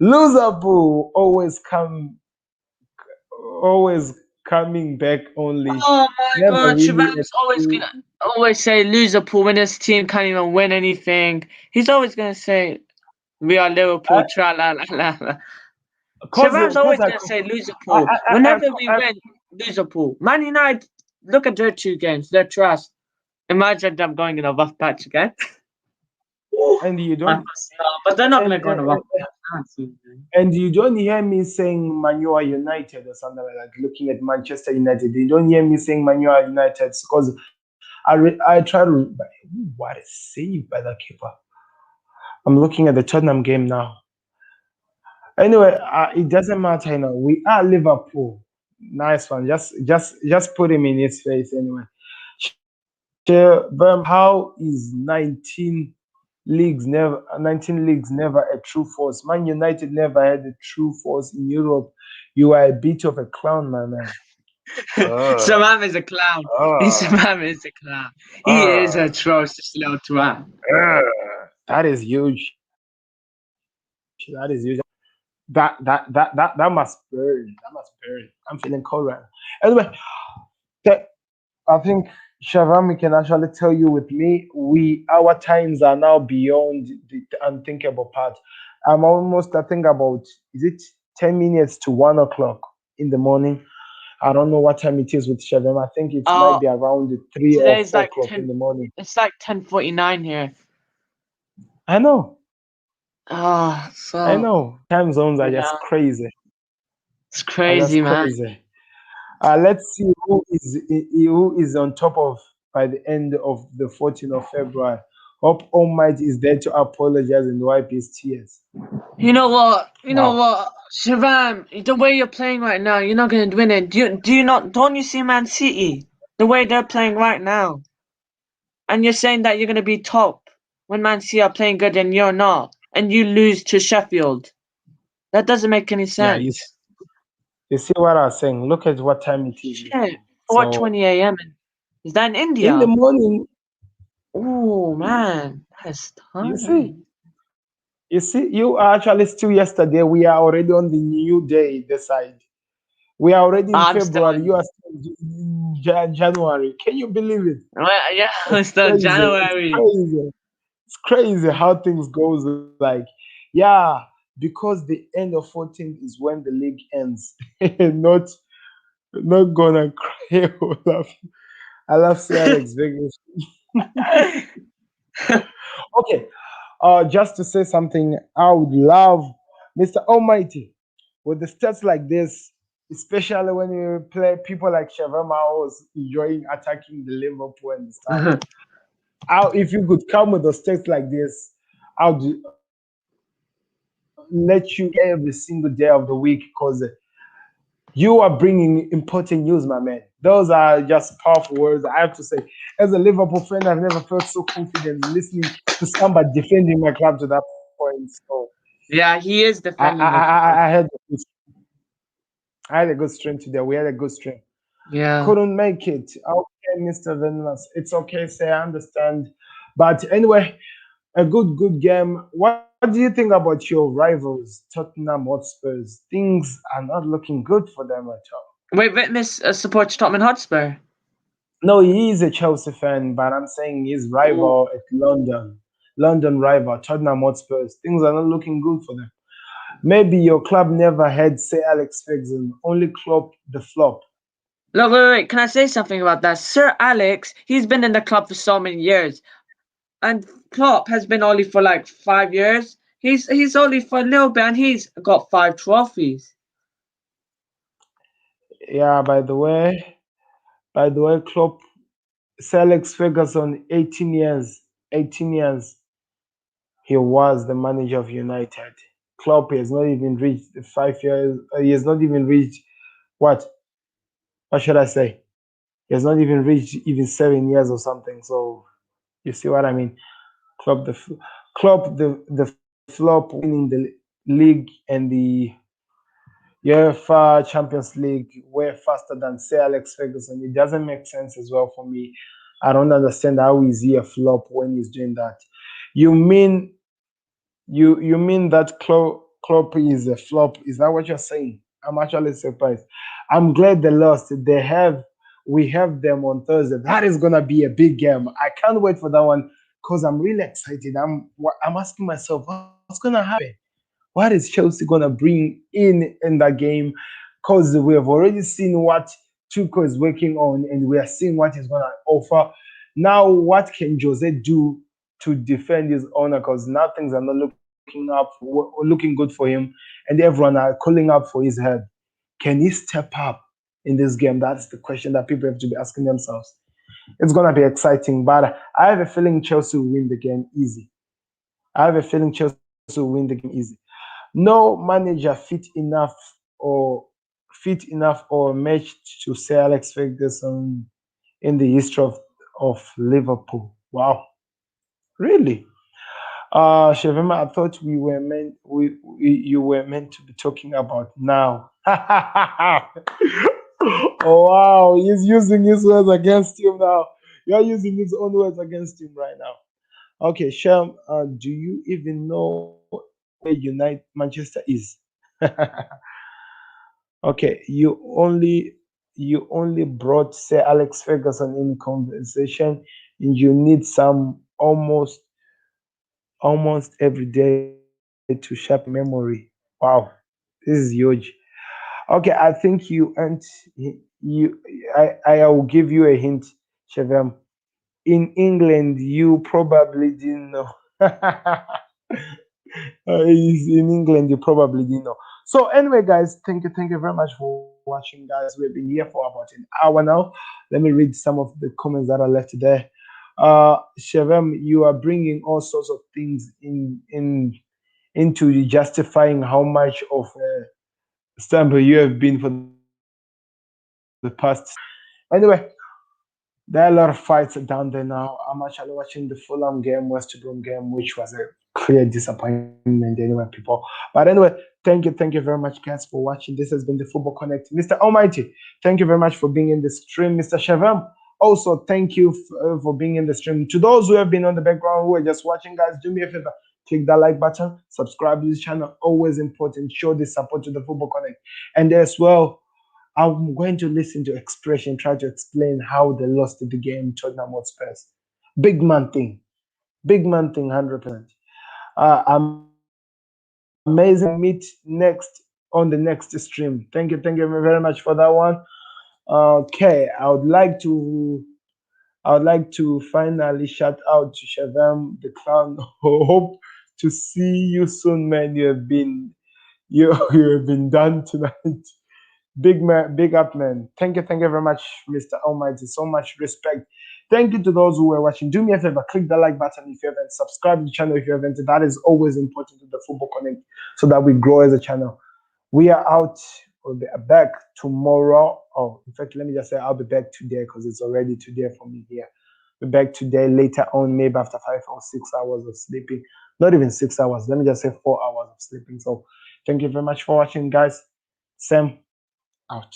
Liverpool always coming back only, Oh my never God, really a Shabam's always true. gonna always say Liverpool when his team can't even win anything. He's always gonna say we are Liverpool. Tra la la la la. Cause, Shabam's cause always I, gonna say Liverpool I, whenever we win. Liverpool, Man United. Look at their two games. They're trust. Imagine them going in a rough patch again. and you I don't, must know, but they're not and, gonna go in a rough patch. I don't see them. and you don't hear me saying Manua United or something like that. Looking at Manchester United, you don't hear me saying Manua United because I try to. What a save by the keeper! I'm looking at the Tottenham game now. Anyway, it doesn't matter. We are Liverpool. Nice one. Just put him in his face anyway. How is 19 leagues never a true force? Man United never had a true force in Europe. You are a bit of a clown, my man. Uh, Shabam is a clown. uh, Shabam is a clown. He is uh, atrocious little twat. uh. That is huge. That is huge. That must burn. That must burn. I'm feeling cold right now. Anyway, that, I think Shavam, we can actually tell you with me, our times are now beyond the unthinkable part. I'm almost I think about is it 10 minutes to 1 o'clock in the morning. I don't know what time it is with Shavam. I think it might Oh, be around 3 or today's 4 o'clock in the morning. it's like 10:49 here. I know, Oh, I so know. Time zones are just yeah, crazy. it's Are crazy, just man. crazy. Let's see who is on top of by the end of the 14th of February. Hope Almighty is there to apologize and wipe his tears. You know what? You know Wow. what? Shavam, the way you're playing right now, you're not gonna win it. Do you not? Don't you see Man City? The way they're playing right now, and you're saying that you're gonna be top when Man City are playing good and you're not. and you lose to Sheffield. That doesn't make any Yeah, sense. you see what I was saying? Look at what time it is. Shit, So 4:20 a.m. Is that in in the India? morning, Oh man, that's you time. see, you are actually still yesterday. We are already on the new day, this side. We are already in I'm still February. in. You are still in January. Can you believe it? Well, yeah, It's it's still crazy. It's January. crazy. It's crazy how things goes. Like, yeah, because the end of 14th is when the league ends. not not gonna cry. I love Sir Alex Vegas. Okay, just to say something, I would love Mr. Almighty with the stats like this, especially when you play people like Shavama was enjoying attacking the Liverpool and stuff. How if you could come with the stats like this, I would let you every single day of the week because you are bringing important news, my man. Those are just powerful words. I have to say, as a Liverpool fan, I've never felt so confident listening to somebody defending my club to that point. So Yeah, he is I, I, defending the I, club. I had I had a good stream today. We had a good stream. Yeah. Couldn't make it. Okay, Mr. Venomous. It's okay, say I understand. But anyway, a good game. What do you think about your rivals, Tottenham Hotspurs? Things are not looking good for them at all. Wait, Witness supports Tottenham Hotspur. No, he is a Chelsea fan, but I'm saying his Oh, rival at London rival, Tottenham Hotspurs. Things are not looking good for them. Maybe your club never had Sir Alex Ferguson, only Klopp the flop. look, wait. Can I say something about that? Sir Alex, he's been in the club for so many years, and Klopp has been only for like 5 years. He's only for a little bit, and he's got 5 trophies. Yeah, by the way, Klopp, Sir Alex Ferguson, 18 years, 18 years, he was the manager of United. Klopp has not even reached the 5 years. He has not even reached what? What should I say? He has not even reached even 7 years or something. So you see what I mean? Klopp the f- Klopp the flop winning the league and the UEFA Champions League way faster than Sir Alex Ferguson. It doesn't make sense as well for me. I don't understand how is he a flop when he's doing that. You mean you mean that Klopp is a flop? Is that what you're saying? I'm actually surprised. I'm glad they lost. We have them on Thursday. That is gonna be a big game. I can't wait for that one because I'm really excited. I'm asking myself what's gonna happen. What is Chelsea gonna bring in that game? Because we have already seen what Tuchel is working on, and we are seeing what he's gonna offer. Now, what can Jose do to defend his honor? Because now things are not looking good for him, and everyone are calling up for his head. Can he step up in this game? That's the question that people have to be asking themselves. It's gonna be exciting, but I have a feeling Chelsea will win the game easy. I have a feeling Chelsea will win the game easy. No manager or fit enough or matched to Sir Alex Ferguson in the history of Liverpool. Wow, really? Shevema, I thought you were meant to be talking about now. Oh wow, he's using his words against him now. You're using his own words against him right now. Okay, Shem, do you even know where United Manchester is? Okay, you only brought Sir Alex Ferguson in conversation, and you need some almost every day to sharpen your memory. Wow, this is huge. Okay, I think I will give you a hint, Shavem. In England, you probably didn't know. He's in England, you probably didn't know. So anyway, guys, thank you very much for watching, guys. We've been here for about an hour now. Let me read some of the comments that are left there. Shavem, you are bringing all sorts of things into justifying how much of a stamper you have been for the past 6 years. Anyway, there are a lot of fights down there now. I'm actually watching the Fulham game, West Brom game, which was a clear disappointment anyway, people. But anyway, thank you very much, guys, for watching. This has been the Football Connect. Mr. Almighty, thank you very much for being in the stream. Mr. Shavam, also thank you for being in the stream. To those who have been on the background who are just watching, guys, do me a favor. Click that like button, subscribe to this channel. Always important. Show this support to the Football Connect. And as well, I'm going to listen to expression, try to explain how they lost the game, Tottenham Hotspurs. Big man thing. Big man thing, 100%. Amazing. Meet next on the next stream. Thank you very much for that one. Okay, I would like to finally shout out to Shavam the clown. Hope to see you soon, man. You have been done tonight. Big man, big up, man. Thank you very much, Mr. Almighty. So much respect. Thank you to those who were watching. Do me a favor, click the like button if you haven't, subscribe to the channel if you haven't. That is always important to the Football Connect so that we grow as a channel. We are out. We'll be back tomorrow. Oh, in fact, let me just say I'll be back today because it's already today for me here. Be back today later on, maybe after 5 or 6 hours of sleeping. Not even 6 hours. Let me just say 4 hours of sleeping. So thank you very much for watching, guys. Sam out.